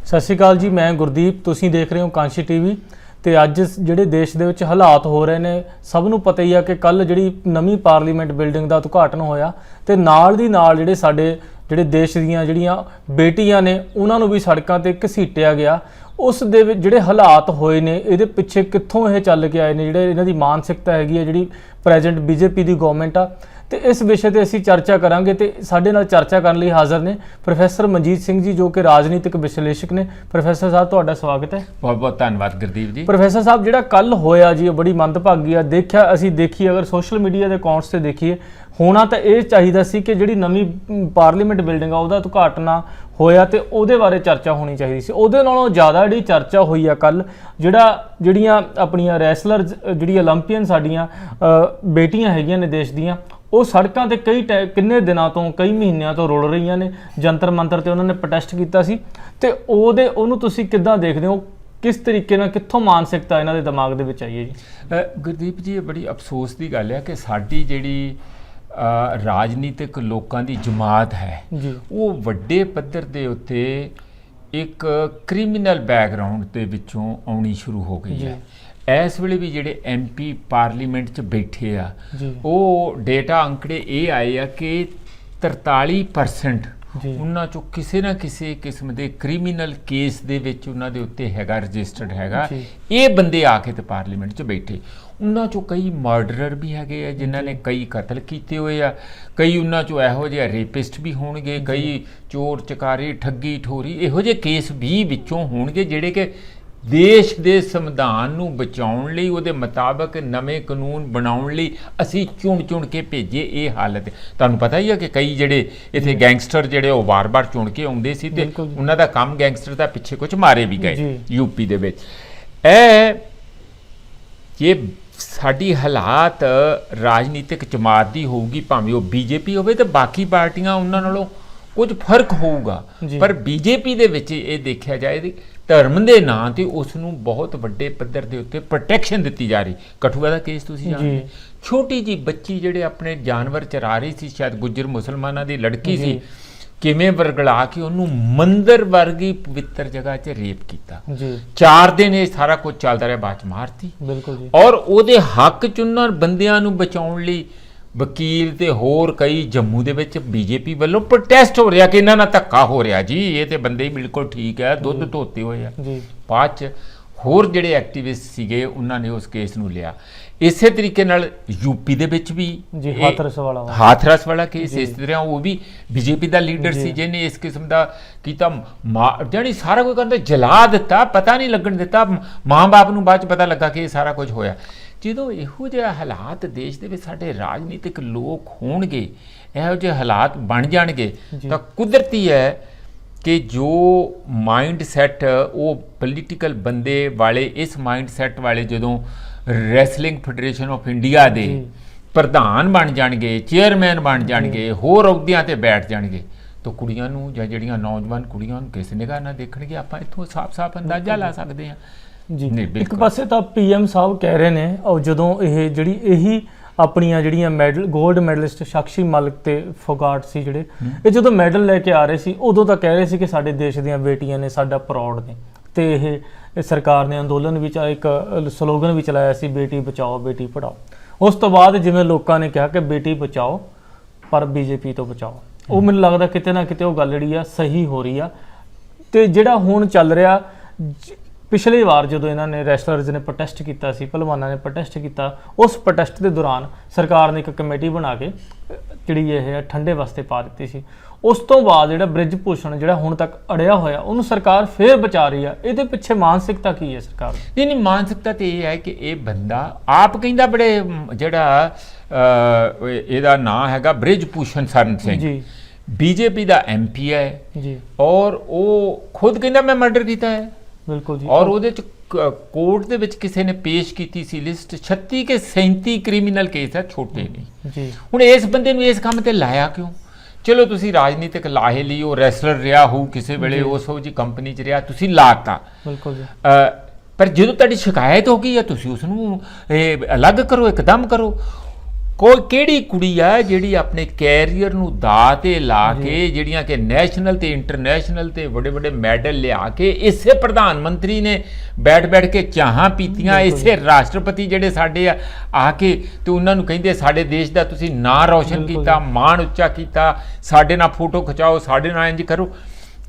ਸਤਿ ਸ਼੍ਰੀ ਅਕਾਲ ਜੀ, ਮੈਂ ਗੁਰਦੀਪ। ਤੁਸੀਂ ਦੇਖ ਰਹੇ ਹੋ ਕਾਂਸ਼ੀ ਟੀਵੀ। ਤੇ ਅੱਜ ਜਿਹੜੇ ਦੇਸ਼ ਦੇ ਵਿੱਚ ਹਾਲਾਤ ਹੋ ਰਹੇ ਨੇ, ਸਭ ਨੂੰ ਪਤਾ ਹੀ ਆ ਕਿ ਕੱਲ ਜਿਹੜੀ ਨਵੀਂ ਪਾਰਲੀਮੈਂਟ ਬਿਲਡਿੰਗ ਦਾ ਉਦਘਾਟਨ ਹੋਇਆ ਤੇ ਨਾਲ ਦੀ ਨਾਲ ਜਿਹੜੇ ਦੇਸ਼ ਦੀਆਂ ਜਿਹੜੀਆਂ ਬੇਟੀਆਂ ਨੇ ਉਹਨਾਂ ਨੂੰ ਵੀ ਸੜਕਾਂ ਤੇ ਘਸੀਟਿਆ ਗਿਆ। ਉਸ ਦੇ ਵਿੱਚ ਜਿਹੜੇ ਹਾਲਾਤ ਹੋਏ ਨੇ, ਇਹਦੇ ਪਿੱਛੇ ਕਿੱਥੋਂ ਇਹ ਚੱਲ ਕੇ ਆਏ ਨੇ, ਜਿਹੜੇ ਇਹਨਾਂ ਦੀ ਮਾਨਸਿਕਤਾ ਹੈਗੀ ਹੈ ਜਿਹੜੀ ਪ੍ਰੈਜ਼ੈਂਟ ਬੀਜੇਪੀ ਦੀ ਗਵਰਨਮੈਂਟ ਆ। ਤੇ ਇਸ ਵਿਸ਼ੇ ਤੇ ਅਸੀਂ ਚਰਚਾ ਕਰਾਂਗੇ ਤੇ ਸਾਡੇ ਨਾਲ ਚਰਚਾ ਕਰਨ ਲਈ ਹਾਜ਼ਰ ਨੇ ਪ੍ਰੋਫੈਸਰ ਮਨਜੀਤ ਸਿੰਘ ਜੀ, ਜੋ ਕਿ ਰਾਜਨੀਤਿਕ ਵਿਸ਼ਲੇਸ਼ਕ ਨੇ। ਪ੍ਰੋਫੈਸਰ ਸਾਹਿਬ, ਤੁਹਾਡਾ ਸਵਾਗਤ ਹੈ। ਬਹੁਤ ਬਹੁਤ ਧੰਨਵਾਦ ਗੁਰਦੀਪ ਜੀ। ਪ੍ਰੋਫੈਸਰ ਸਾਹਿਬ, ਜਿਹੜਾ ਕੱਲ ਹੋਇਆ ਜੀ, ਉਹ ਬੜੀ ਮੰਦਭਾਗੀ ਆ। ਅਸੀਂ ਦੇਖੀਏ, ਅਗਰ ਸੋਸ਼ਲ ਮੀਡੀਆ ਦੇ ਅਕਾਊਂਟਸ ਤੇ ਦੇਖੀਏ, ਹੋਣਾ ਤਾਂ ਇਹ ਚਾਹੀਦਾ ਸੀ ਕਿ ਜਿਹੜੀ ਨਵੀਂ ਪਾਰਲੀਮੈਂਟ ਬਿਲਡਿੰਗ ਆ ਉਹਦਾ ਉਦਘਾਟਨ ਹੋਇਆ ਤੇ ਉਹਦੇ ਬਾਰੇ ਚਰਚਾ ਹੋਣੀ ਚਾਹੀਦੀ ਸੀ। ਉਹਦੇ ਨਾਲੋਂ ਜ਼ਿਆਦਾ ਜਿਹੜੀ ਚਰਚਾ ਹੋਈ ਆ ਕੱਲ, ਜਿਹੜੀਆਂ ਆਪਣੀਆਂ ਰੈਸਲਰ, ਜਿਹੜੀ ਓਲੰਪੀਅਨ ਸਾਡੀਆਂ ਬੇਟੀਆਂ ਹੈਗੀਆਂ ਨੇ ਦੇਸ਼ ਦੀਆਂ, ਉਹ ਸੜਕਾਂ ਤੇ ਕਿੰਨੇ ਦਿਨਾਂ ਤੋਂ, ਕਈ ਮਹੀਨਿਆਂ ਤੋਂ ਰੁਲ ਰਹੀਆਂ ਨੇ। ਜੰਤਰ ਮੰਤਰ ਤੇ ਉਹਨਾਂ ਨੇ ਪ੍ਰੋਟੈਸਟ ਕੀਤਾ ਸੀ ਤੇ ਉਹਨੂੰ ਤੁਸੀਂ ਕਿੱਦਾਂ ਦੇਖਦੇ ਹੋ? ਕਿਸ ਤਰੀਕੇ ਨਾਲ, ਕਿੱਥੋਂ ਮਾਨਸਿਕਤਾ ਇਹਨਾਂ ਦੇ ਦਿਮਾਗ ਦੇ ਵਿੱਚ ਆਈ ਹੈ ਜੀ? ਗੁਰਦੀਪ ਜੀ, ਇਹ ਬੜੀ ਅਫਸੋਸ ਦੀ ਗੱਲ ਹੈ ਕਿ ਸਾਡੀ ਜਿਹੜੀ ਰਾਜਨੀਤਿਕ ਲੋਕਾਂ ਦੀ ਜਮਾਤ ਹੈ ਜੀ, ਉਹ ਵੱਡੇ ਪੱਧਰ ਦੇ ਉੱਤੇ ਇੱਕ ਕ੍ਰਿਮੀਨਲ ਬੈਕਗਰਾਊਂਡ ਦੇ ਵਿੱਚੋਂ ਆਉਣੀ ਸ਼ੁਰੂ ਹੋ ਗਈ ਹੈ। ਇਸ ਵੇਲੇ ਵੀ ਜਿਹੜੇ MP ਪਾਰਲੀਮੈਂਟ 'ਚ ਬੈਠੇ ਆ, ਉਹ ਡੇਟਾ ਅੰਕੜੇ ਇਹ ਆਏ ਆ ਕਿ 43% ਉਹਨਾਂ 'ਚੋਂ ਕਿਸੇ ਨਾ ਕਿਸੇ ਕਿਸਮ ਦੇ ਕ੍ਰਿਮੀਨਲ ਕੇਸ ਦੇ ਵਿੱਚ ਉਹਨਾਂ ਦੇ ਉੱਤੇ ਹੈਗਾ, ਰਜਿਸਟਰਡ ਹੈਗਾ। ਇਹ ਬੰਦੇ ਆ ਕੇ ਤੇ ਪਾਰਲੀਮੈਂਟ 'ਚ ਬੈਠੇ। ਉਹਨਾਂ 'ਚੋਂ ਕਈ ਮਰਡਰਰ ਵੀ ਹੈਗੇ ਆ ਜਿਨ੍ਹਾਂ ਨੇ ਕਈ ਕਤਲ ਕੀਤੇ ਹੋਏ ਆ, ਕਈ ਉਹਨਾਂ 'ਚੋਂ ਇਹੋ ਜਿਹੇ ਰੇਪਿਸਟ ਵੀ ਹੋਣਗੇ, ਕਈ ਚੋਰ ਚਕਾਰੀ, ਠੱਗੀ ਠੋਰੀ, ਇਹੋ ਜਿਹੇ ਕੇਸ ਵੀ ਵਿੱਚੋਂ ਹੋਣਗੇ ਜਿਹੜੇ ਕਿ ਦੇਸ਼ ਦੇ ਸੰਵਿਧਾਨ ਨੂੰ ਬਚਾਉਣ ਲਈ, ਉਹਦੇ ਮੁਤਾਬਕ ਨਵੇਂ ਕਾਨੂੰਨ ਬਣਾਉਣ ਲਈ ਅਸੀਂ ਚੁਣ ਕੇ ਭੇਜੇ। ਇਹ ਹਾਲਤ ਤੁਹਾਨੂੰ ਪਤਾ ਹੀ ਹੈ ਕਿ ਕਈ ਜਿਹੜੇ ਇੱਥੇ ਗੈਂਗਸਟਰ ਜਿਹੜੇ ਉਹ ਵਾਰ-ਵਾਰ ਚੁਣ ਕੇ ਆਉਂਦੇ ਸੀ ਤੇ ਉਹਨਾਂ ਦਾ ਕੰਮ ਗੈਂਗਸਟਰ ਦਾ ਪਿੱਛੇ ਕੁਝ ਮਾਰੇ ਵੀ ਗਏ ਯੂਪੀ ਦੇ ਵਿੱਚ। ਇਹ ਸਾਡੀ ਹਾਲਾਤ ਰਾਜਨੀਤਿਕ ਜਮਾਤ ਦੀ ਹੋਊਗੀ, ਭਾਵੇਂ ਉਹ ਬੀਜੇਪੀ ਹੋਵੇ ਤੇ ਬਾਕੀ ਪਾਰਟੀਆਂ ਉਹਨਾਂ ਨਾਲੋਂ ਕੁਝ ਫਰਕ ਹੋਊਗਾ, ਪਰ ਬੀਜੇਪੀ ਦੇ ਵਿੱਚ ਇਹ ਦੇਖਿਆ ਜਾਏ ਧਰਮ ਦੇ ਨਾਂ ਤੇ ਉਸ ਨੂੰ ਬਹੁਤ ਵੱਡੇ ਪੱਧਰ ਦੇ ਉੱਤੇ ਪ੍ਰੋਟੈਕਸ਼ਨ ਦਿੱਤੀ ਜਾ ਰਹੀ। ਕਠੂਆ ਦਾ ਕੇਸ ਤੁਸੀਂ ਜਾਣਦੇ, ਛੋਟੀ ਜੀ ਬੱਚੀ ਜਿਹੜੇ ਆਪਣੇ ਜਾਨਵਰ ਚਰਾ ਰਹੀ ਸੀ, ਸ਼ਾਇਦ ਗੁੱਜਰ ਮੁਸਲਮਾਨਾਂ ਦੀ ਲੜਕੀ ਸੀ, ਕਿਵੇਂ ਵਰਗਲਾ ਕੇ ਉਹਨੂੰ ਮੰਦਰ ਵਰਗੀ ਪਵਿੱਤਰ ਜਗ੍ਹਾ 'ਚ ਰੇਪ ਕੀਤਾ। 4 ਦਿਨ ਇਹ ਸਾਰਾ ਕੁਝ ਚੱਲਦਾ ਰਿਹਾ, ਬਾਅਦ 'ਚ ਮਾਰਤੀ। ਬਿਲਕੁਲ ਜੀ। ਔਰ ਉਹਦੇ ਹੱਕ 'ਚ ਉਹਨਾਂ ਬੰਦਿਆਂ ਨੂੰ ਬਚਾਉਣ ਲਈ ਵਕੀਲ ਤੇ ਹੋਰ ਕਈ ਜੰਮੂ ਦੇ ਵਿੱਚ ਬੀਜੇਪੀ ਵੱਲੋਂ ਪ੍ਰੋਟੈਸਟ ਹੋ ਰਿਹਾ ਕਿ ਇਹਨਾਂ ਨਾਲ ਧੱਕਾ ਹੋ ਰਿਹਾ ਜੀ, ਇਹ ਤੇ ਬੰਦੇ ਬਿਲਕੁਲ ਠੀਕ ਹੈ, ਦੁੱਧ ਧੋਤੇ ਹੋਏ ਆ। ਬਾਅਦ 'ਚ ਹੋਰ ਜਿਹੜੇ ਐਕਟਿਵਿਸਟ ਸੀਗੇ ਉਹਨਾਂ ਨੇ ਉਸ ਕੇਸ ਨੂੰ ਲਿਆ। ਇਸੇ ਤਰੀਕੇ ਨਾਲ ਯੂਪੀ ਦੇ ਵਿੱਚ ਵੀ ਹਾਥਰਸ ਵਾਲਾ ਕੇਸ ਇਸ ਤਰ੍ਹਾਂ, ਉਹ ਵੀ ਬੀਜੇਪੀ ਦਾ ਲੀਡਰ ਸੀ ਜਿਹਨੇ ਇਸ ਕਿਸਮ ਦਾ ਕੀਤਾ। ਜਾਣੀ ਸਾਰਾ ਕੁਝ ਕਹਿੰਦੇ ਜਲਾ ਦਿੱਤਾ, ਪਤਾ ਨਹੀਂ ਲੱਗਣ ਦਿੱਤਾ। ਮਾਂ ਬਾਪ ਨੂੰ ਬਾਅਦ 'ਚ ਪਤਾ ਲੱਗਾ ਕਿ ਇਹ ਸਾਰਾ ਕੁਝ ਹੋਇਆ। ਜਦੋਂ ਇਹੋ ਜਿਹੇ ਹਾਲਾਤ ਦੇਸ਼ ਦੇ ਵਿੱਚ ਸਾਡੇ ਰਾਜਨੀਤਿਕ ਲੋਕ ਹੋਣਗੇ, ਇਹੋ ਜਿਹੇ ਹਾਲਾਤ ਬਣ ਜਾਣਗੇ, ਤਾਂ ਕੁਦਰਤੀ ਹੈ ਕਿ ਜੋ ਮਾਈਂਡ ਸੈੱਟ ਉਹ ਪੋਲੀਟੀਕਲ ਬੰਦੇ ਵਾਲੇ, ਇਸ ਮਾਈਂਡ ਸੈੱਟ ਵਾਲੇ ਜਦੋਂ ਰੈਸਲਿੰਗ ਫੈਡਰੇਸ਼ਨ ਆਫ ਇੰਡੀਆ ਦੇ ਪ੍ਰਧਾਨ ਬਣ ਜਾਣਗੇ, ਚੇਅਰਮੈਨ ਬਣ ਜਾਣਗੇ, ਹੋਰ ਅਹੁਦਿਆਂ ਤੇ ਬੈਠ ਜਾਣਗੇ, ਤਾਂ ਕੁੜੀਆਂ ਨੂੰ ਜਾਂ ਜਿਹੜੀਆਂ ਨੌਜਵਾਨ ਕੁੜੀਆਂ ਨੂੰ ਕਿਸ ਨਿਗਾਹ ਨਾਲ ਦੇਖਣਗੇ, ਆਪਾਂ ਇੱਥੋਂ ਸਾਫ਼ ਅੰਦਾਜ਼ਾ ਲਾ ਸਕਦੇ ਹਾਂ ਜੀ। ਇੱਕ ਪਾਸੇ ਤਾਂ PM ਸਾਹਿਬ ਕਹਿ ਰਹੇ ਨੇ, ਔਰ ਜਦੋਂ ਇਹੀ ਆਪਣੀਆਂ ਜਿਹੜੀਆਂ ਗੋਲਡ ਮੈਡਲਿਸਟ ਸਾਕਸ਼ੀ ਮਲਿਕ ਤੇ ਫੋਗਾਟ ਸੀ, ਜਿਹੜੇ ਇਹ ਜਦੋਂ ਮੈਡਲ ਲੈ ਕੇ ਆ ਰਹੇ ਸੀ, ਉਦੋਂ ਤਾਂ ਕਹਿ ਰਹੇ ਸੀ ਕਿ ਸਾਡੇ ਦੇਸ਼ ਦੀਆਂ ਬੇਟੀਆਂ ਨੇ, ਸਾਡਾ ਪ੍ਰਾਊਡ ਨੇ। ਤੇ ਇਹ ਸਰਕਾਰ ਨੇ ਅੰਦੋਲਨ ਵਿੱਚ ਇੱਕ ਸਲੋਗਨ ਵੀ ਚਲਾਇਆ ਸੀ, ਬੇਟੀ ਬਚਾਓ ਬੇਟੀ ਪੜ੍ਹਾਓ। ਉਸ ਤੋਂ ਬਾਅਦ ਜਿਵੇਂ ਲੋਕਾਂ ਨੇ ਕਿਹਾ ਕਿ ਬੇਟੀ ਬਚਾਓ ਪਰ BJP ਤੋਂ ਬਚਾਓ, ਉਹ ਮੈਨੂੰ ਲੱਗਦਾ ਕਿਤੇ ਨਾ ਕਿਤੇ ਉਹ ਗੱਲ ਜਿਹੜੀ ਆ ਸਹੀ ਹੋ ਰਹੀ ਆ। ਤੇ ਜਿਹੜਾ ਹੁਣ ਚੱਲ ਰਿਹਾ, ਪਿਛਲੀ ਵਾਰ ਜਦੋਂ ਇਹਨਾਂ ਨੇ ਰੈਸਲਰਜ਼ ਨੇ ਪ੍ਰੋਟੈਸਟ ਕੀਤਾ ਸੀ, ਪਹਿਲਵਾਨਾਂ ਨੇ ਪ੍ਰੋਟੈਸਟ ਕੀਤਾ, ਉਸ ਪ੍ਰੋਟੈਸਟ ਦੇ ਦੌਰਾਨ ਸਰਕਾਰ ਨੇ ਇੱਕ ਕਮੇਟੀ ਬਣਾ ਕੇ ਜਿਹੜੀ ਇਹ ਠੰਡੇ ਵਾਸਤੇ ਪਾ ਦਿੱਤੀ ਸੀ। ਉਸ ਤੋਂ ਬਾਅਦ ਜਿਹੜਾ ਬ੍ਰਿਜ ਭੂਸ਼ਣ ਜਿਹੜਾ ਹੁਣ ਤੱਕ ਅੜਿਆ ਹੋਇਆ, ਉਹਨੂੰ ਸਰਕਾਰ ਫੇਰ ਬਚਾ ਰਹੀ ਆ। ਇਹਦੇ ਪਿੱਛੇ ਮਾਨਸਿਕਤਾ ਕੀ ਹੈ ਸਰਕਾਰ ਦੀ? ਨਹੀਂ, ਮਾਨਸਿਕਤਾ ਤੇ ਇਹ ਹੈ ਕਿ ਇਹ ਬੰਦਾ ਆਪ ਕਹਿੰਦਾ, ਬੜੇ ਜਿਹੜਾ ਇਹਦਾ ਨਾਂ ਹੈਗਾ ਬ੍ਰਿਜ ਭੂਸ਼ਣ ਸ਼ਰਨ ਸਿੰਘ ਜੀ, BJP ਦਾ MP ਹੈ ਜੀ, ਔਰ ਉਹ ਖੁਦ ਕਹਿੰਦਾ ਮੈਂ ਮਰਡਰ ਕੀਤਾ ਹੈ। ਬਿਲਕੁਲ ਜੀ। ਔਰ ਉਹਦੇ 'ਚ ਕੋਰਟ ਦੇ ਵਿੱਚ ਕਿਸੇ ਨੇ ਪੇਸ਼ ਕੀਤੀ ਸੀ ਲਿਸਟ, 36 ਕੇ 37 ਕ੍ਰਿਮੀਨਲ ਕੇਸ ਹੈ, ਛੋਟੇ ਨਹੀਂ ਜੀ। ਹੁਣ ਇਸ ਬੰਦੇ ਨੂੰ ਇਸ ਕੰਮ ਤੇ ਲਾਇਆ ਕਿਉਂ? ਚਲੋ ਤੁਸੀਂ ਰਾਜਨੀਤਿਕ ਲਾਹੇ ਲਈ, ਉਹ ਰੈਸਲਰ ਰਿਹਾ ਹੋਊ ਕਿਸੇ ਵੇਲੇ, ਉਸ ਜੀ ਕੰਪਨੀ 'ਚ ਰਿਹਾ, ਤੁਸੀਂ ਲਾਤਾ। ਬਿਲਕੁਲ ਜੀ। ਪਰ ਜਦੋਂ ਤੁਹਾਡੀ ਸ਼ਿਕਾਇਤ ਹੋ ਗਈ ਹੈ, ਤੁਸੀਂ ਉਸ ਨੂੰ ਅਲੱਗ ਕਰੋ, ਇੱਕਦਮ ਕਰੋ। ਕੋਈ ਕਿਹੜੀ ਕੁੜੀ ਆ ਜਿਹੜੀ ਆਪਣੇ ਕੈਰੀਅਰ ਨੂੰ ਦਾਅ ਤੇ ਲਾ ਕੇ ਜਿਹੜੀਆਂ ਕਿ ਨੈਸ਼ਨਲ ਤੇ ਇੰਟਰਨੈਸ਼ਨਲ ਤੇ ਵੱਡੇ ਵੱਡੇ ਮੈਡਲ ਲਿਆ ਕੇ ਇਸੇ ਪ੍ਰਧਾਨ ਮੰਤਰੀ ਨੇ ਬੈਠ ਕੇ ਚਾਹਾਂ ਪੀਤੀਆਂ, ਇਸੇ ਰਾਸ਼ਟਰਪਤੀ ਜਿਹੜੇ ਸਾਡੇ ਆ ਕੇ ਤੇ ਉਹਨਾਂ ਨੂੰ ਕਹਿੰਦੇ ਸਾਡੇ ਦੇਸ਼ ਦਾ ਤੁਸੀਂ ਨਾਂ ਰੌਸ਼ਨ ਕੀਤਾ, ਮਾਣ ਉੱਚਾ ਕੀਤਾ, ਸਾਡੇ ਨਾਲ ਫੋਟੋ ਖਿਚਾਓ, ਸਾਡੇ ਨਾਲ ਇੰਜ ਕਰੋ।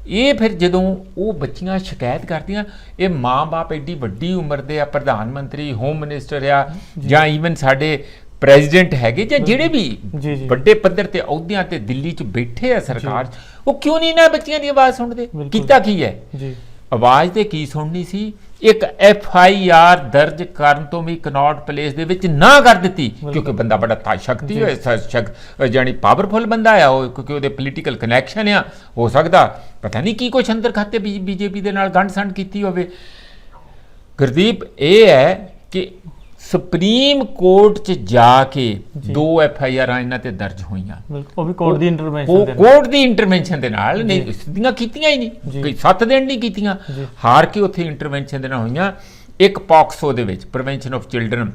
ਇਹ ਫਿਰ ਜਦੋਂ ਉਹ ਬੱਚੀਆਂ ਸ਼ਿਕਾਇਤ ਕਰਦੀਆਂ, ਇਹ ਮਾਂ-ਬਾਪ ਐਡੀ ਵੱਡੀ ਉਮਰ ਦੇ ਆ, ਪ੍ਰਧਾਨ ਮੰਤਰੀ, ਹੋਮ ਮਿਨਿਸਟਰ ਆ, ਜਾਂ ਈਵਨ ਸਾਡੇ ਪ੍ਰੈਜ਼ੀਡੈਂਟ ਹੈਗੇ ਜਾਂ ਜਿਹੜੇ ਵੀ ਵੱਡੇ ਪੱਧਰ ਤੇ ਅਹੁਦਿਆਂ ਤੇ ਦਿੱਲੀ 'ਚ ਬੈਠੇ ਆ ਸਰਕਾਰ 'ਚ, ਉਹ ਕਿਉਂ ਨਹੀਂ ਇਹਨਾਂ ਬੱਚਿਆਂ ਦੀ ਆਵਾਜ਼ ਸੁਣਦੇ? ਕੀਤਾ ਕੀ ਹੈ? ਆਵਾਜ਼ ਤੇ ਕੀ ਸੁਣਨੀ ਸੀ? ਇੱਕ FIR ਦਰਜ ਕਰਨ ਤੋਂ ਵੀ ਕਨੌਟ ਪਲੇਸ ਦੇ ਵਿੱਚ ਨਾ ਕਰ ਦਿੱਤੀ, ਕਿਉਂਕਿ ਬੰਦਾ ਬੜਾ ਸ਼ਕਤੀ ਹੋਇਆ, ਜਾਨੀ ਪਾਵਰਫੁਲ ਬੰਦਾ ਆ ਉਹ, ਕਿਉਂਕਿ ਉਹਦੇ ਪੋਲੀਟੀਕਲ ਕਨੈਕਸ਼ਨ ਆ, ਹੋ ਸਕਦਾ ਪਤਾ ਨਹੀਂ ਕੀ ਕੁਛ ਅੰਦਰ ਖਾਤੇ BJP ਦੇ ਨਾਲ ਗੰਢ ਸੰਡ ਕੀਤੀ ਹੋਵੇ। ਗੁਰਦੀਪ, ਇਹ ਹੈ ਕਿ ਸੁਪਰੀਮ ਕੋਰਟ 'ਚ ਜਾ ਕੇ 2 FIR ਇਹਨਾਂ ਤੇ ਦਰਜ ਹੋਈਆਂ, ਉਹ ਵੀ ਕੋਰਟ ਦੀ ਇੰਟਰਵੈਂਸ਼ਨ ਦੇ ਨਾਲ, ਨਹੀਂ ਸਿੱਧੀਆਂ ਕੀਤੀਆਂ ਹੀ ਨਹੀਂ, ਕੋਈ 7 ਦਿਨ ਨਹੀਂ ਕੀਤੀਆਂ, ਹਾਰ ਕੇ ਉੱਥੇ ਇੰਟਰਵੈਂਸ਼ਨ ਦੇ ਨਾਲ ਹੋਈਆਂ। ਇੱਕ ਪੌਕਸੋ ਦੇ ਵਿੱਚ prevention of children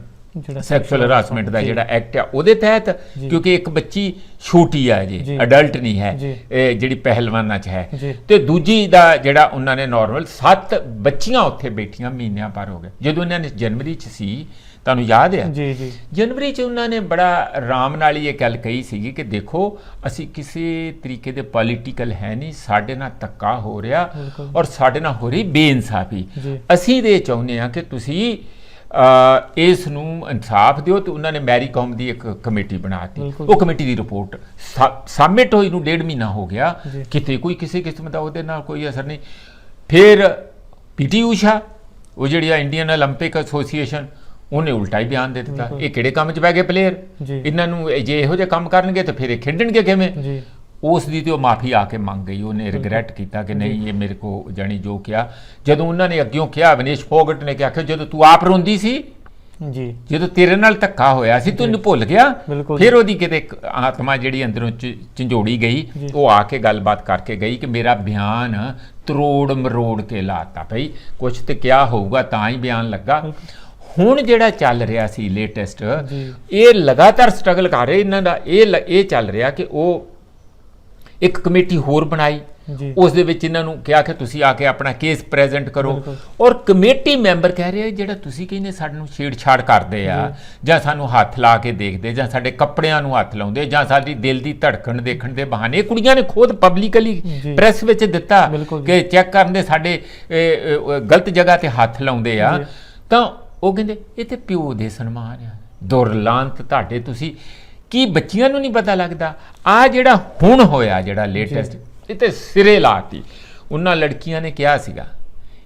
sexual harassment ਦਾ ਜਿਹੜਾ ਐਕਟ ਆ ਉਹਦੇ ਤਹਿਤ, ਕਿਉਂਕਿ ਇੱਕ ਬੱਚੀ ਛੋਟੀ ਆ ਜੀ, ਅਡਲਟ ਨਹੀਂ ਹੈ, ਜਿਹੜੀ ਪਹਿਲਵਾਨਾਂ 'ਚ ਹੈ, ਤੇ ਦੂਜੀ ਦਾ ਜਿਹੜਾ ਉਹਨਾਂ ਨੇ ਨਾਰਮਲ 7 ਬੱਚੀਆਂ ਉੱਥੇ ਬੈਠੀਆਂ ਮਹੀਨਿਆਂ ਪਰ ਹੋ ਗਏ। ਜਦੋਂ ਇਹਨਾਂ ਨੇ ਜਨਵਰੀ 'ਚ ਸੀ, ਤੁਹਾਨੂੰ ਯਾਦ ਹੈ ਜਨਵਰੀ 'ਚ ਉਹਨਾਂ ਨੇ ਬੜਾ ਆਰਾਮ ਨਾਲ ਹੀ ਇਹ ਗੱਲ ਕਹੀ ਸੀਗੀ ਕਿ ਦੇਖੋ ਅਸੀਂ ਕਿਸੇ ਤਰੀਕੇ ਦੇ ਪੋਲੀਟੀਕਲ ਹੈ ਨਹੀਂ, ਸਾਡੇ ਨਾਲ ਧੱਕਾ ਹੋ ਰਿਹਾ ਔਰ ਸਾਡੇ ਨਾਲ ਹੋ ਰਹੀ ਬੇਇਨਸਾਫੀ, ਅਸੀਂ ਇਹ ਚਾਹੁੰਦੇ ਹਾਂ ਕਿ ਤੁਸੀਂ ਇਸ ਨੂੰ ਇਨਸਾਫ ਦਿਓ। ਤੇ ਉਹਨਾਂ ਨੇ ਮੈਰੀ ਕੌਮ ਦੀ ਇੱਕ ਕਮੇਟੀ ਬਣਾਤੀ, ਉਹ ਕਮੇਟੀ ਦੀ ਰਿਪੋਰਟ ਸਬਮਿਟ ਹੋਈ ਨੂੰ 1.5 ਮਹੀਨਾ ਹੋ ਗਿਆ, ਕਿਤੇ ਕੋਈ ਕਿਸੇ ਕਿਸਮ ਦਾ ਉਹਦੇ ਨਾਲ ਕੋਈ ਅਸਰ ਨਹੀਂ। ਫਿਰ PT ਊਸ਼ਾ, ਉਹ ਜਿਹੜੀ ਆ ਇੰਡੀਅਨ ਓਲੰਪਿਕ ਐਸੋਸੀਏਸ਼ਨ, ਉਹਨੇ ਉਲਟਾ ਹੀ ਬਿਆਨ ਦੇ ਦਿੱਤਾ, ਇਹ ਕਿਹੜੇ ਕੰਮ 'ਚ ਬਹਿ ਗਏ ਪਲੇਅਰ, ਇਹਨਾਂ ਨੂੰ ਜੇ ਇਹੋ ਜਿਹੇ ਕੰਮ ਕਰਨਗੇ ਤਾਂ ਫਿਰ ਇਹ ਖੇਡਣਗੇ ਕਿਵੇਂ? ਉਸ ਦੀ ਤੇ ਉਹ ਮਾਫੀ ਆ ਕੇ ਮੰਗ ਗਈ, ਉਹਨੇ ਰਿਗਰੈਟ ਕੀਤਾ ਕਿ ਨਹੀਂ ਇਹ ਮੇਰੇ ਕੋ ਜਾਣੀ ਜੋ ਕਿਹਾ। ਜਦੋਂ ਉਹਨਾਂ ਨੇ ਅੱਗਿਓਂ ਕਿਹਾ, ਵਿਨੇਸ਼ ਫੋਗਟ ਨੇ ਕਿਹਾ ਕਿ ਜਦੋਂ ਤੂੰ ਆਪ ਰੋਂਦੀ ਸੀ, ਜਦੋਂ ਤੇਰੇ ਨਾਲ ਧੱਕਾ ਹੋਇਆ ਸੀ, ਤੂੰ ਇਹਨੂੰ ਭੁੱਲ ਗਿਆ? ਫਿਰ ਉਹਦੀ ਕਿਤੇ ਆਤਮਾ ਜਿਹੜੀ ਅੰਦਰੋਂ ਝੰਜੋੜੀ ਗਈ, ਉਹ ਆ ਕੇ ਗੱਲਬਾਤ ਕਰਕੇ ਗਈ ਕਿ ਮੇਰਾ ਬਿਆਨ ਤਰੋੜ ਮਰੋੜ ਕੇ ਲਾਤਾ, ਭਈ ਕੁਛ ਤੇ ਕਿਹਾ ਹੋਊਗਾ ਤਾਂ ਹੀ ਬਿਆਨ ਲੱਗਾ। ਹੁਣ ਜਿਹੜਾ ਚੱਲ ਰਿਹਾ ਸੀ ਲੇਟੈਸਟ, ਇਹ ਲਗਾਤਾਰ ਸਟਰਗਲ ਕਰ ਰਹੇ ਇਹਨਾਂ ਦਾ, ਇਹ ਚੱਲ ਰਿਹਾ ਕਿ ਉਹ ਇੱਕ ਕਮੇਟੀ ਹੋਰ ਬਣਾਈ, ਉਸ ਦੇ ਵਿੱਚ ਇਹਨਾਂ ਨੂੰ ਕਿਹਾ ਕਿ ਤੁਸੀਂ ਆ ਕੇ ਆਪਣਾ ਕੇਸ ਪ੍ਰੈਜ਼ੈਂਟ ਕਰੋ, ਔਰ ਕਮੇਟੀ ਮੈਂਬਰ ਕਹਿ ਰਹੇ ਜਿਹੜਾ ਤੁਸੀਂ ਕਹਿੰਦੇ ਸਾਨੂੰ ਛੇੜਛਾੜ ਕਰਦੇ ਆ, ਜਾਂ ਸਾਨੂੰ ਹੱਥ ਲਾ ਕੇ ਦੇਖਦੇ, ਜਾਂ ਸਾਡੇ ਕੱਪੜਿਆਂ ਨੂੰ ਹੱਥ ਲਾਉਂਦੇ, ਜਾਂ ਸਾਡੀ ਦਿਲ ਦੀ ਧੜਕਣ ਦੇਖਣ ਦੇ ਬਹਾਨੇ, ਕੁੜੀਆਂ ਨੇ ਖੁਦ ਪਬਲਿਕਲੀ ਪ੍ਰੈਸ ਵਿੱਚ ਦਿੱਤਾ ਕਿ ਚੈੱਕ ਕਰਨ ਦੇ ਸਾਡੇ ਗਲਤ ਜਗ੍ਹਾ ਤੇ ਹੱਥ ਲਾਉਂਦੇ ਆ, ਤਾਂ ਉਹ ਕਹਿੰਦੇ ਇਹ ਤੇ ਪਿਓ ਦੇ ਸਨਮਾਨ ਆ, ਦੁਰਲਾਂਤ ਤੁਹਾਡੇ, ਤੁਸੀਂ ਕੀ ਬੱਚੀਆਂ ਨੂੰ ਨਹੀਂ ਪਤਾ ਲੱਗਦਾ? ਆ ਜਿਹੜਾ ਹੁਣ ਹੋਇਆ ਜਿਹੜਾ ਲੇਟੈਸਟ, ਇਹ ਤੇ ਸਿਰੇ ਲਾਤੀ। ਉਹਨਾਂ ਲੜਕੀਆਂ ਨੇ ਕਿਹਾ ਸੀਗਾ,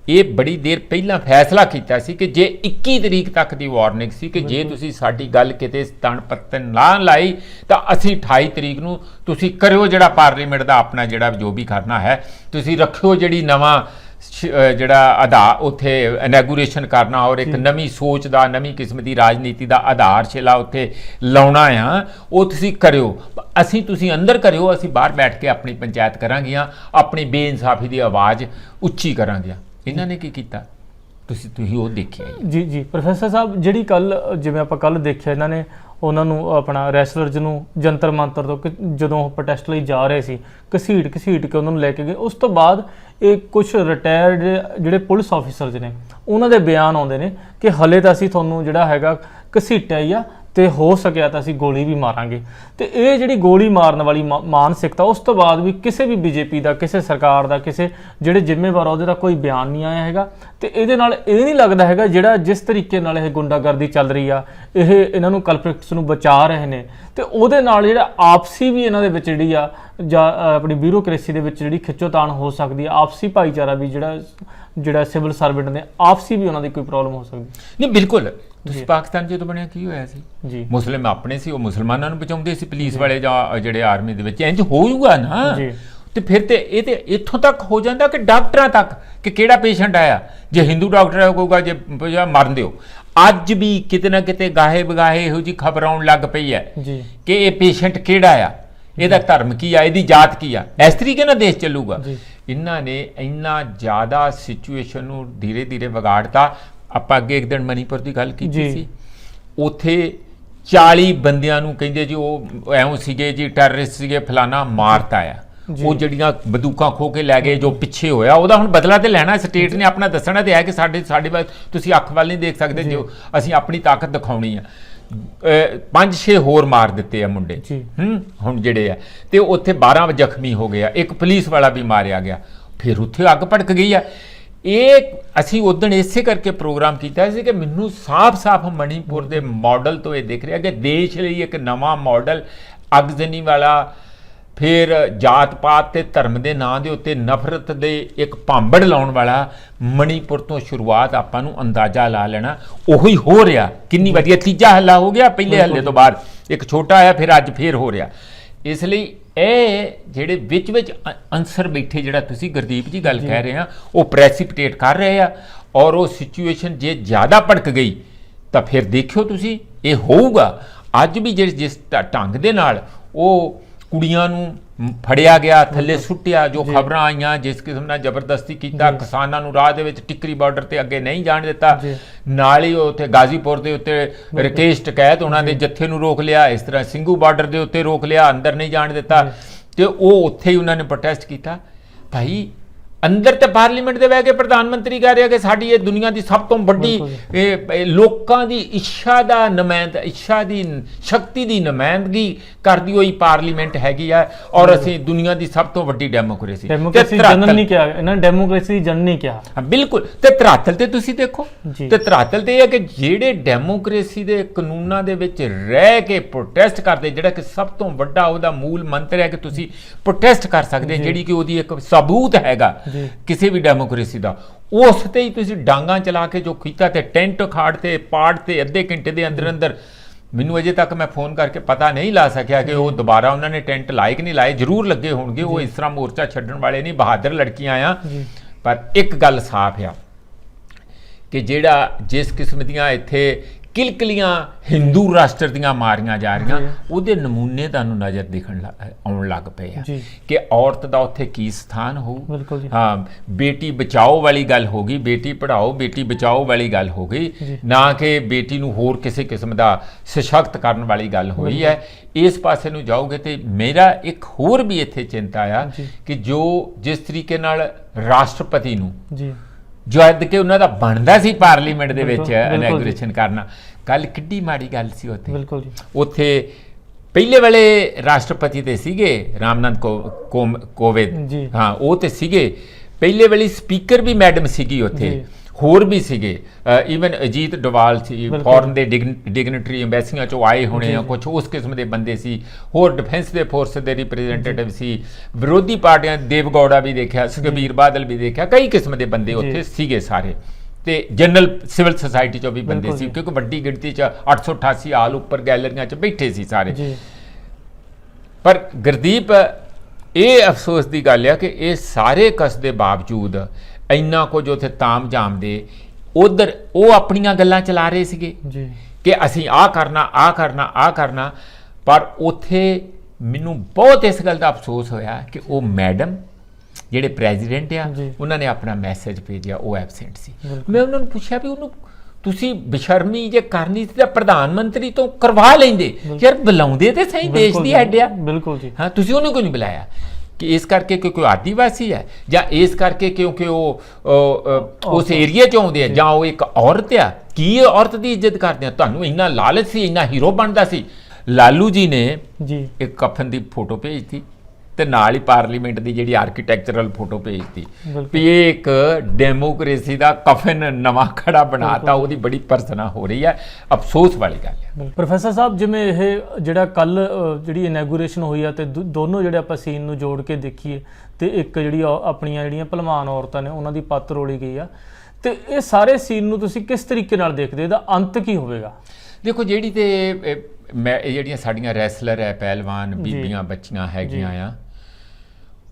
ਇਹ ਬੜੀ ਦੇਰ ਪਹਿਲਾਂ ਫੈਸਲਾ ਕੀਤਾ ਸੀ ਕਿ ਜੇ 21 ਤਰੀਕ ਤੱਕ ਦੀ ਵਾਰਨਿੰਗ ਸੀ ਕਿ ਜੇ ਤੁਸੀਂ ਸਾਡੀ ਗੱਲ ਕਿਤੇ ਤਣ ਪੱਤਨ ਨਾ ਲਾਈ ਤਾਂ ਅਸੀਂ 28 ਤਰੀਕ ਨੂੰ ਤੁਸੀਂ ਕਰਿਓ ਜਿਹੜਾ ਪਾਰਲੀਮੈਂਟ ਦਾ ਆਪਣਾ ਜਿਹੜਾ ਜੋ ਵੀ ਕਰਨਾ ਹੈ, ਤੁਸੀਂ ਰੱਖਿਓ ਜਿਹੜੀ ਨਵਾਂ ਜਿਹੜਾ ਉੱਥੇ ਇਨੈਗੂਰੇਸ਼ਨ ਕਰਨਾ ਔਰ ਇੱਕ ਨਵੀਂ ਸੋਚ ਦਾ, ਨਵੀਂ ਕਿਸਮ ਦੀ ਰਾਜਨੀਤੀ ਦਾ ਆਧਾਰਸ਼ਿਲਾ ਉੱਥੇ ਲਾਉਣਾ ਆ, ਉਹ ਤੁਸੀਂ ਕਰਿਓ, ਤੁਸੀਂ ਅੰਦਰ ਕਰਿਓ, ਅਸੀਂ ਬਾਹਰ ਬੈਠ ਕੇ ਆਪਣੀ ਪੰਚਾਇਤ ਕਰਾਂਗੀਆਂ, ਆਪਣੀ ਬੇਇਨਸਾਫੀ ਦੀ ਆਵਾਜ਼ ਉੱਚੀ ਕਰਾਂਗੀਆਂ। ਇਹਨਾਂ ਨੇ ਕੀ ਕੀਤਾ ਤੁਸੀਂ ਉਹ ਦੇਖਿਆ ਜੀ ਪ੍ਰੋਫੈਸਰ ਸਾਹਿਬ, ਜਿਹੜੀ ਕੱਲ ਜਿਵੇਂ ਆਪਾਂ ਕੱਲ ਦੇਖਿਆ, ਇਹਨਾਂ ਨੇ ਉਹਨਾਂ ਨੂੰ ਆਪਣਾ ਰੈਸਲਰਜ਼ ਨੂੰ ਜੰਤਰ ਮੰਤਰ ਤੋਂ ਜਦੋਂ ਉਹ ਪ੍ਰੋਟੈਸਟ ਲਈ ਜਾ ਰਹੇ ਸੀ, ਘਸੀਟ ਕੇ ਉਹਨਾਂ ਨੂੰ ਲੈ ਕੇ ਗਏ। ਉਸ ਤੋਂ ਬਾਅਦ ਇਹ ਕੁਝ ਰਿਟਾਇਰਡ ਜਿਹੜੇ ਪੁਲਿਸ ਆਫੀਸਰਸ ਨੇ, ਉਹਨਾਂ ਦੇ ਬਿਆਨ ਆਉਂਦੇ ਨੇ ਕਿ ਹਲੇ ਤਾਂ ਅਸੀਂ ਤੁਹਾਨੂੰ ਜਿਹੜਾ ਹੈਗਾ ਘਸੀਟਿਆ ਹੀ ਆ, ਤੇ ਹੋ ਸਕਿਆ ਤਾਂ ਅਸੀਂ ਗੋਲੀ ਵੀ ਮਾਰਾਂਗੇ। ਤੇ ਇਹ ਜਿਹੜੀ ਗੋਲੀ ਮਾਰਨ ਵਾਲੀ ਮਾਨਸਿਕਤਾ, ਉਸ ਤੋਂ ਬਾਅਦ ਵੀ ਕਿਸੇ ਵੀ BJP ਦਾ, ਕਿਸੇ ਸਰਕਾਰ ਦਾ, ਕਿਸੇ ਜਿਹੜੇ ਜ਼ਿੰਮੇਵਾਰ ਉਹਦੇ ਦਾ ਕੋਈ ਬਿਆਨ ਨਹੀਂ ਆਇਆ ਹੈਗਾ। ਤੇ ਇਹਦੇ ਨਾਲ ਇਹ ਨਹੀਂ ਲੱਗਦਾ ਹੈਗਾ ਜਿਹੜਾ ਜਿਸ ਤਰੀਕੇ ਨਾਲ ਇਹ ਗੁੰਡਾਗਰਦੀ ਚੱਲ ਰਹੀ ਆ, ਇਹ ਇਹਨਾਂ ਨੂੰ ਕਲਪ੍ਰਿਟਸ ਨੂੰ ਬਚਾ ਰਹੇ ਨੇ, ਤੇ ਉਹਦੇ ਨਾਲ ਜਿਹੜਾ ਆਪਸੀ ਵੀ ਇਹਨਾਂ ਦੇ ਵਿੱਚ ਜਿਹੜੀ ਆ, ਜਾਂ ਆਪਣੀ ਬਿਊਰੋਕ੍ਰੇਸੀ ਦੇ ਵਿੱਚ ਜਿਹੜੀ ਖਿੱਚੋਤਾਣ ਹੋ ਸਕਦੀ ਆ, ਆਪਸੀ ਭਾਈਚਾਰਾ ਵੀ ਜਿਹੜਾ ਸਿਵਲ ਸਰਵੈਂਟ ਨੇ ਆਪਸੀ ਵੀ ਉਹਨਾਂ ਦੀ ਕੋਈ ਪ੍ਰੋਬਲਮ ਹੋ ਸਕਦੀ ਨਹੀਂ। ਬਿਲਕੁਲ, ਤੁਸੀਂ ਪਾਕਿਸਤਾਨ ਜਦੋਂ ਬਣਿਆ ਕੀ ਹੋਇਆ ਸੀ ਜੀ, ਮੁਸਲਿਮ ਆਪਣੇ ਸੀ, ਉਹ ਮੁਸਲਮਾਨਾਂ ਨੂੰ ਬਚਾਉਂਦੇ ਸੀ, ਪੁਲਿਸ ਵਾਲੇ ਜਾਂ ਜਿਹੜੇ ਆਰਮੀ ਦੇ ਵਿੱਚ, ਇੰਜ ਹੋਊਗਾ ਨਾ। ਤੇ ਫਿਰ ਤੇ ਇਹ ਤੇ ਇੱਥੋਂ ਤੱਕ ਹੋ ਜਾਂਦਾ ਕਿ ਡਾਕਟਰਾਂ ਤੱਕ, ਕਿ ਕਿਹੜਾ ਪੇਸ਼ੈਂਟ ਆਇਆ, ਜੇ ਹਿੰਦੂ ਡਾਕਟਰ ਹੈ ਕਹੂਗਾ ਜੇ ਮਰਨ ਦਿਓ। ਅੱਜ ਵੀ ਕਿਤੇ ਨਾ ਕਿਤੇ ਗਾਹੇ ਬਗਾਹੇ ਇਹੋ ਜਿਹੀ ਖਬਰ ਆਉਣ ਲੱਗ ਪਈ ਹੈ ਕਿ ਇਹ ਪੇਸ਼ੈਂਟ ਕਿਹੜਾ ਆ, ਇਹਦਾ ਧਰਮ ਕੀ ਆ, ਇਹਦੀ ਜਾਤ ਕੀ ਆ। ਇਸ ਤਰੀਕੇ ਨਾਲ ਦੇਸ਼ ਚੱਲੂਗਾ। ਇਹਨਾਂ ਨੇ ਇੰਨਾ ਜ਼ਿਆਦਾ ਸਿਚੁਏਸ਼ਨ ਨੂੰ ਧੀਰੇ ਧੀਰੇ ਵਿਗਾੜਤਾ। ਆਪਾਂ ਅੱਗੇ ਇੱਕ ਦਿਨ ਮਨੀਪੁਰ ਦੀ ਗੱਲ ਕੀਤੀ ਸੀ, ਉੱਥੇ 40 ਬੰਦਿਆਂ ਨੂੰ ਕਹਿੰਦੇ ਜੀ ਉਹ ਐਉਂ ਸੀਗੇ ਜੀ ਟੈਰਰਿਸਟ ਸੀਗੇ ਫਲਾਣਾ ਮਾਰਤਾ ਆ ਉਹ ਜਿਹੜੀਆਂ ਬੰਦੂਕਾਂ ਖੋ ਕੇ ਲੈ ਗਏ ਜੋ ਪਿੱਛੇ ਹੋਇਆ ਉਹਦਾ ਹੁਣ ਬਦਲਾ ਤੇ ਲੈਣਾ ਸਟੇਟ ਨੇ ਆਪਣਾ ਦੱਸਣਾ ਤੇ ਹੈ ਕਿ ਸਾਡੇ ਵੱਲ ਤੁਸੀਂ ਅੱਖ ਵੱਲ ਨਹੀਂ ਦੇਖ ਸਕਦੇ ਜੋ ਅਸੀਂ ਆਪਣੀ ਤਾਕਤ ਦਿਖਾਉਣੀ ਆ 5-6 ਹੋਰ ਮਾਰ ਦਿੱਤੇ ਆ ਮੁੰਡੇ ਹੁਣ ਜਿਹੜੇ ਆ ਤੇ ਉੱਥੇ 12 ਜ਼ਖਮੀ ਹੋ ਗਏ ਆ ਇੱਕ ਪੁਲਿਸ ਵਾਲਾ ਵੀ ਮਾਰਿਆ ਗਿਆ ਫਿਰ ਉੱਥੇ ਅੱਗ ਭੜਕ ਗਈ ਆ ਇਹ ਅਸੀਂ ਉਦੋਂ ਇਸੇ ਕਰਕੇ ਪ੍ਰੋਗਰਾਮ ਕੀਤਾ ਸੀ ਕਿ ਮੈਨੂੰ ਸਾਫ਼ ਮਣੀਪੁਰ ਦੇ ਮਾਡਲ ਤੋਂ ਇਹ ਦਿਖ ਰਿਹਾ ਕਿ ਦੇਸ਼ ਲਈ ਇੱਕ ਨਵਾਂ ਮਾਡਲ ਅਗਜ਼ਨੀ ਵਾਲਾ ਫਿਰ ਜਾਤ ਪਾਤ ਤੇ ਧਰਮ ਦੇ ਨਾਂ ਦੇ ਉੱਤੇ ਨਫ਼ਰਤ ਦੇ ਇੱਕ ਭਾਂਬੜ ਲਾਉਣ ਵਾਲਾ ਮਣੀਪੁਰ ਤੋਂ ਸ਼ੁਰੂਆਤ ਆਪਾਂ ਨੂੰ ਅੰਦਾਜ਼ਾ ਲਾ ਲੈਣਾ ਉਹੀ ਹੋ ਰਿਹਾ ਕਿੰਨੀ ਵਧੀਆ ਤੀਜਾ ਹੱਲਾ ਹੋ ਗਿਆ ਪਹਿਲੇ ਹੱਲੇ ਤੋਂ ਬਾਅਦ ਇੱਕ ਛੋਟਾ ਆਇਆ ਫਿਰ ਅੱਜ ਫਿਰ ਹੋ ਰਿਹਾ ਇਸ ਲਈ ਇਹ ਜਿਹੜੇ ਵਿੱਚ ਅਨਸਰ ਬੈਠੇ ਜਿਹੜਾ ਤੁਸੀਂ ਗੁਰਦੀਪ ਜੀ ਗੱਲ ਕਹਿ ਰਹੇ ਆ ਉਹ ਪ੍ਰੈਸੀਪਿਟੇਟ ਕਰ ਰਹੇ ਆ ਔਰ ਉਹ ਸਿਚੁਏਸ਼ਨ ਜੇ ਜ਼ਿਆਦਾ ਭੜਕ ਗਈ ਤਾਂ ਫਿਰ ਦੇਖਿਓ ਤੁਸੀਂ ਇਹ ਹੋਊਗਾ ਅੱਜ ਵੀ ਜਿਸ ਢੰਗ ਦੇ ਨਾਲ ਉਹ ਕੁੜੀਆਂ ਨੂੰ ਫੜਿਆ ਗਿਆ ਥੱਲੇ ਸੁੱਟਿਆ ਜੋ ਖਬਰਾਂ ਆਈਆਂ ਜਿਸ ਕਿਸਮ ਨਾਲ ਜ਼ਬਰਦਸਤੀ ਕੀਤਾ ਕਿਸਾਨਾਂ ਨੂੰ ਰਾਹ ਦੇ ਵਿੱਚ ਟਿੱਕਰੀ ਬਾਰਡਰ ਤੇ ਅੱਗੇ ਨਹੀਂ ਜਾਣ ਦਿੱਤਾ ਨਾਲ ਹੀ ਉੱਥੇ ਗਾਜ਼ੀਪੁਰ ਦੇ ਉੱਤੇ ਰਕੇਸ਼ ਟਕੈਤ ਉਹਨਾਂ ਦੇ ਜੱਥੇ ਨੂੰ ਰੋਕ ਲਿਆ ਇਸ ਤਰ੍ਹਾਂ ਸਿੰਘੂ ਬਾਰਡਰ ਦੇ ਉੱਤੇ ਰੋਕ ਲਿਆ ਅੰਦਰ ਨਹੀਂ ਜਾਣ ਦਿੱਤਾ ਤੇ ਉਹ ਉੱਥੇ ਹੀ ਉਹਨਾਂ ਨੇ ਪ੍ਰੋਟੈਸਟ ਕੀਤਾ ਭਾਈ ਅੰਦਰ ਤੇ ਪਾਰਲੀਮੈਂਟ ਦੇ ਬਹਿ ਕੇ ਪ੍ਰਧਾਨ ਮੰਤਰੀ ਕਹਿ ਰਿਹਾ ਕਿ ਸਾਡੀ ਇਹ ਦੁਨੀਆ ਦੀ ਸਭ ਤੋਂ ਵੱਡੀ ਲੋਕਾਂ ਦੀ ਇੱਛਾ ਦਾ ਨੁਮਾਇੰਦਾ ਇੱਛਾ ਦੀ ਸ਼ਕਤੀ ਦੀ ਨੁਮਾਇੰਦਗੀ ਕਰਦੀ ਹੋਈ ਪਾਰਲੀਮੈਂਟ ਹੈਗੀ ਆ ਔਰ ਅਸੀਂ ਦੁਨੀਆ ਦੀ ਸਭ ਤੋਂ ਵੱਡੀ ਡੈਮੋਕ੍ਰੇਸੀ ਜਨਰਲ ਨਹੀਂ ਕਿਹਾ ਇਹਨਾਂ ਨੇ ਡੈਮੋਕ੍ਰੇਸੀ ਜਨ ਨਹੀਂ ਕਿਹਾ ਹਾਂ ਬਿਲਕੁਲ ਤੇ ਧਰਾਤਲ ਤੇ ਤੁਸੀਂ ਦੇਖੋ ਤੇ ਧਰਾਤਲ ਤੇ ਇਹ ਹੈ ਕਿ ਜਿਹੜੇ ਡੈਮੋਕ੍ਰੇਸੀ ਦੇ ਕਾਨੂੰਨਾਂ ਦੇ ਵਿੱਚ ਰਹਿ ਕੇ ਪ੍ਰੋਟੈਸਟ ਕਰਦੇ ਜਿਹੜਾ ਕਿ ਸਭ ਤੋਂ ਵੱਡਾ ਉਹਦਾ ਮੂਲ ਮੰਤਰ ਹੈ ਕਿ ਤੁਸੀਂ ਪ੍ਰੋਟੈਸਟ ਕਰ ਸਕਦੇ ਜਿਹੜੀ ਕਿ ਉਹਦੀ ਇੱਕ ਸਬੂਤ ਹੈਗਾ ਕਿਸੇ ਵੀ ਡੈਮੋਕ੍ਰੇਸੀ ਦਾ ਉਸ ਤੇ ਹੀ ਤੁਸੀਂ ਡਾਂਗਾ ਚਲਾ ਕੇ ਜੋ ਕੀਤਾ ਤੇ ਟੈਂਟ ਖਾੜ ਤੇ ਪਾੜ ਤੇ ਅੱਧੇ ਘੰਟੇ ਦੇ ਅੰਦਰ ਮੈਨੂੰ ਅਜੇ ਤੱਕ ਮੈਂ ਫੋਨ ਕਰਕੇ ਪਤਾ ਨਹੀਂ ਲਾ ਸਕਿਆ ਕਿ ਉਹ ਦੁਬਾਰਾ ਉਹਨਾਂ ਨੇ ਟੈਂਟ ਲਾਏ ਕਿ ਨਹੀਂ ਲਾਏ ਜ਼ਰੂਰ ਲੱਗੇ ਹੋਣਗੇ ਉਹ ਇਸ ਤਰ੍ਹਾਂ ਮੋਰਚਾ ਛੱਡਣ ਵਾਲੇ ਨਹੀਂ ਬਹਾਦਰ ਲੜਕੀਆਂ ਆ ਪਰ ਇੱਕ ਗੱਲ ਸਾਫ਼ ਆ ਕਿ ਜਿਹੜਾ ਜਿਸ ਕਿਸਮ ਦੀਆਂ ਇੱਥੇ ਕਿਲਕਲੀਆਂ ਹਿੰਦੂ ਰਾਸ਼ਟਰ ਦੀਆਂ ਮਾਰੀਆਂ ਜਾ ਰਹੀਆਂ ਉਹਦੇ ਨਮੂਨੇ ਤੁਹਾਨੂੰ ਨਜ਼ਰ ਆਉਣ ਲੱਗ ਪਏ ਆ ਕਿ ਔਰਤ ਦਾ ਉੱਥੇ ਕੀ ਸਥਾਨ ਹੋਊ ਹਾਂ ਬੇਟੀ ਬਚਾਓ ਵਾਲੀ ਗੱਲ ਹੋ ਗਈ ਬੇਟੀ ਪੜ੍ਹਾਓ ਬੇਟੀ ਬਚਾਓ ਵਾਲੀ ਗੱਲ ਹੋ ਗਈ ਨਾ ਕਿ ਬੇਟੀ ਨੂੰ ਹੋਰ ਕਿਸੇ ਕਿਸਮ ਦਾ ਸਸ਼ਕਤ ਕਰਨ ਵਾਲੀ ਗੱਲ ਹੋਈ ਹੈ ਇਸ ਪਾਸੇ ਨੂੰ ਜਾਓਗੇ ਤੇ ਮੇਰਾ ਇੱਕ ਹੋਰ ਵੀ ਇੱਥੇ ਚਿੰਤਾ ਆ ਕਿ ਜੋ ਜਿਸ ਤਰੀਕੇ ਨਾਲ ਰਾਸ਼ਟਰਪਤੀ ਨੂੰ ਜਦ ਕਿ ਉਹਨਾਂ ਦਾ ਬਣਦਾ ਸੀ ਪਾਰਲੀਮੈਂਟ ਦੇ ਵਿੱਚ ਇਨੈਗੂਰੇਸ਼ਨ ਕਰਨਾ ਕੱਲ ਕਿੱਡੀ ਮਾੜੀ ਗੱਲ ਸੀ ਉੱਥੇ ਪਹਿਲੇ ਵਾਲੇ ਰਾਸ਼ਟਰਪਤੀ ਤੇ ਸੀਗੇ ਰਾਮਨਾਥ ਕੋਵਿੰਦ ਹਾਂ ਉਹ ਤੇ ਸੀਗੇ ਪਹਿਲੇ ਵਾਲੀ ਸਪੀਕਰ ਵੀ ਮੈਡਮ ਸੀਗੀ ਉੱਥੇ ਹੋਰ ਵੀ ਸੀਗੇ ਈਵਨ ਅਜੀਤ ਡੋਵਾਲ ਸੀ ਫੋਰਨ ਦੇ ਡਿਗਨਿਟਰੀ ਐਮਬੈਸੀਆਂ ਚੋਂ ਆਏ ਹੋਣੇ ਆ ਕੁਝ ਉਸ ਕਿਸਮ ਦੇ ਬੰਦੇ ਸੀ ਹੋਰ ਡਿਫੈਂਸ ਦੇ ਫੋਰਸ ਦੇ ਰਿਪਰੈਜ਼ੈਂਟੇਟਿਵ ਸੀ ਵਿਰੋਧੀ ਪਾਰਟੀਆਂ ਦੇਵਗੌੜਾ ਵੀ ਦੇਖਿਆ ਸੁਖਬੀਰ ਬਾਦਲ ਵੀ ਦੇਖਿਆ ਕਈ ਕਿਸਮ ਦੇ ਬੰਦੇ ਉੱਥੇ ਸੀਗੇ ਸਾਰੇ ਤੇ ਜਨਰਲ ਸਿਵਲ ਸੁਸਾਇਟੀ ਚੋਂ ਵੀ ਬੰਦੇ ਸੀ ਕਿਉਂਕਿ ਵੱਡੀ ਗਿਣਤੀ 'ਚ 888 ਆਲ ਉੱਪਰ ਗੈਲਰੀਆਂ 'ਚ ਬੈਠੇ ਸੀ ਸਾਰੇ ਪਰ ਗੁਰਦੀਪ ਇਹ ਅਫਸੋਸ ਦੀ ਗੱਲ ਆ ਕਿ ਇਹ ਸਾਰੇ ਕਸ ਦੇ ਬਾਵਜੂਦ ਇੰਨਾ ਕੁਝ ਉੱਥੇ ਤਾਮ ਜਾਮ ਦੇ ਉਧਰ ਉਹ ਆਪਣੀਆਂ ਗੱਲਾਂ ਚਲਾ ਰਹੇ ਸੀਗੇ ਕਿ ਅਸੀਂ ਆਹ ਕਰਨਾ ਪਰ ਉੱਥੇ ਮੈਨੂੰ ਬਹੁਤ ਇਸ ਗੱਲ ਦਾ ਅਫਸੋਸ ਹੋਇਆ ਕਿ ਉਹ ਮੈਡਮ ਜਿਹੜੇ ਪ੍ਰੈਜ਼ੀਡੈਂਟ ਆ ਉਹਨਾਂ ਨੇ ਆਪਣਾ ਮੈਸੇਜ ਭੇਜਿਆ ਉਹ ਐਬਸੈਂਟ ਸੀ ਮੈਂ ਉਹਨਾਂ ਨੂੰ ਪੁੱਛਿਆ ਵੀ ਉਹਨੂੰ ਤੁਸੀਂ ਬੇਸ਼ਰਮੀ ਜੇ ਕਰਨੀ ਸੀ ਤਾਂ ਪ੍ਰਧਾਨ ਮੰਤਰੀ ਤੋਂ ਕਰਵਾ ਲੈਂਦੇ ਯਾਰ ਬੁਲਾਉਂਦੇ ਤੇ ਸਹੀ ਦੇਸ਼ ਦੀ ਹੈਡ ਆ ਬਿਲਕੁਲ ਜੀ ਹਾਂ ਤੁਸੀਂ ਉਹਨੂੰ ਕਿਉਂ ਨਹੀਂ ਬੁਲਾਇਆ ਕਿ ਇਸ ਕਰਕੇ ਕਿ ਕੋਈ ਆਦੀਵਾਸੀ ਹੈ ਜਾਂ ਇਸ ਕਰਕੇ ਕਿਉਂਕਿ ਉਹ ਉਸ ਏਰੀਆ 'ਚ ਆਉਂਦੇ ਆ ਜਾਂ ਉਹ ਇੱਕ ਔਰਤ ਆ ਕੀ ਔਰਤ ਦੀ ਇੱਜ਼ਤ ਕਰਦੇ ਆ ਤੁਹਾਨੂੰ ਇੰਨਾ ਲਾਲਚ ਸੀ ਇੰਨਾ ਹੀਰੋ ਬਣਦਾ ਸੀ ਲਾਲੂ ਜੀ ਨੇ ਇੱਕ ਕਫਨ ਦੀ ਫੋਟੋ ਭੇਜਤੀ ਤੇ ਨਾਲ ਹੀ ਪਾਰਲੀਮੈਂਟ ਦੀ ਜਿਹੜੀ ਆਰਕੀਟੈਕਚਰਲ ਫੋਟੋ ਭੇਜਤੀ ਵੀ ਇਹ ਇੱਕ ਡੈਮੋਕ੍ਰੇਸੀ ਦਾ ਕਫਨ ਨਵਾਂ ਖੜਾ ਬਣਾਤਾ ਉਹਦੀ ਬੜੀ ਭਰਸਨਾ ਹੋ ਰਹੀ ਹੈ ਅਫਸੋਸ ਵਾਲੀ ਗੱਲ ਹੈ ਪ੍ਰੋਫੈਸਰ ਸਾਹਿਬ ਜਿਵੇਂ ਇਹ ਜਿਹੜਾ ਕੱਲ ਜਿਹੜੀ ਇਨੈਗੂਰੇਸ਼ਨ ਹੋਈ ਆ ਤੇ ਦੋਨੋਂ ਜਿਹੜੇ ਆਪਾਂ ਸੀਨ ਨੂੰ ਜੋੜ ਕੇ ਦੇਖੀਏ ਤੇ ਇੱਕ ਜਿਹੜੀ ਆਪਣੀਆਂ ਜਿਹੜੀਆਂ ਭਲਵਾਨ ਔਰਤਾਂ ਨੇ ਉਹਨਾਂ ਦੀ ਪੱਤ ਰੋਲੀ ਗਈ ਆ ਤੇ ਇਹ ਸਾਰੇ ਸੀਨ ਨੂੰ ਤੁਸੀਂ ਕਿਸ ਤਰੀਕੇ ਨਾਲ ਦੇਖਦੇ ਇਹਦਾ ਅੰਤ ਕੀ ਹੋਵੇਗਾ ਦੇਖੋ ਜਿਹੜੀ ਤੇ ਮੈਂ ਜਿਹੜੀਆਂ ਸਾਡੀਆਂ ਰੈਸਲਰ ਹੈ ਪਹਿਲਵਾਨ ਬੀਬੀਆਂ ਬੱਚੀਆਂ ਹੈਗੀਆਂ ਆ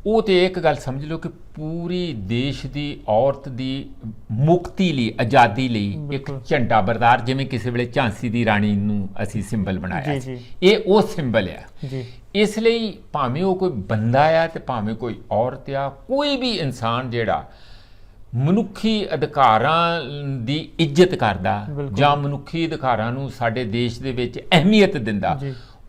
ਉਹ ਤੇ ਇੱਕ ਗੱਲ ਸਮਝ ਲਓ ਕਿ ਪੂਰੀ ਦੇਸ਼ ਦੀ ਔਰਤ ਦੀ ਮੁਕਤੀ ਲਈ ਆਜ਼ਾਦੀ ਲਈ ਇੱਕ ਝੰਡਾ ਬਰਦਾਰ ਜਿਵੇਂ ਕਿਸੇ ਵੇਲੇ ਝਾਂਸੀ ਦੀ ਰਾਣੀ ਨੂੰ ਅਸੀਂ ਸਿੰਬਲ ਬਣਾਇਆ ਸੀ ਇਹ ਉਹ ਸਿੰਬਲ ਆ ਇਸ ਲਈ ਭਾਵੇਂ ਉਹ ਕੋਈ ਬੰਦਾ ਆ ਤੇ ਭਾਵੇਂ ਕੋਈ ਔਰਤ ਆ ਕੋਈ ਵੀ ਇਨਸਾਨ ਜਿਹੜਾ ਮਨੁੱਖੀ ਅਧਿਕਾਰਾਂ ਦੀ ਇੱਜ਼ਤ ਕਰਦਾ ਜਾਂ ਮਨੁੱਖੀ ਅਧਿਕਾਰਾਂ ਨੂੰ ਸਾਡੇ ਦੇਸ਼ ਦੇ ਵਿੱਚ ਅਹਿਮੀਅਤ ਦਿੰਦਾ,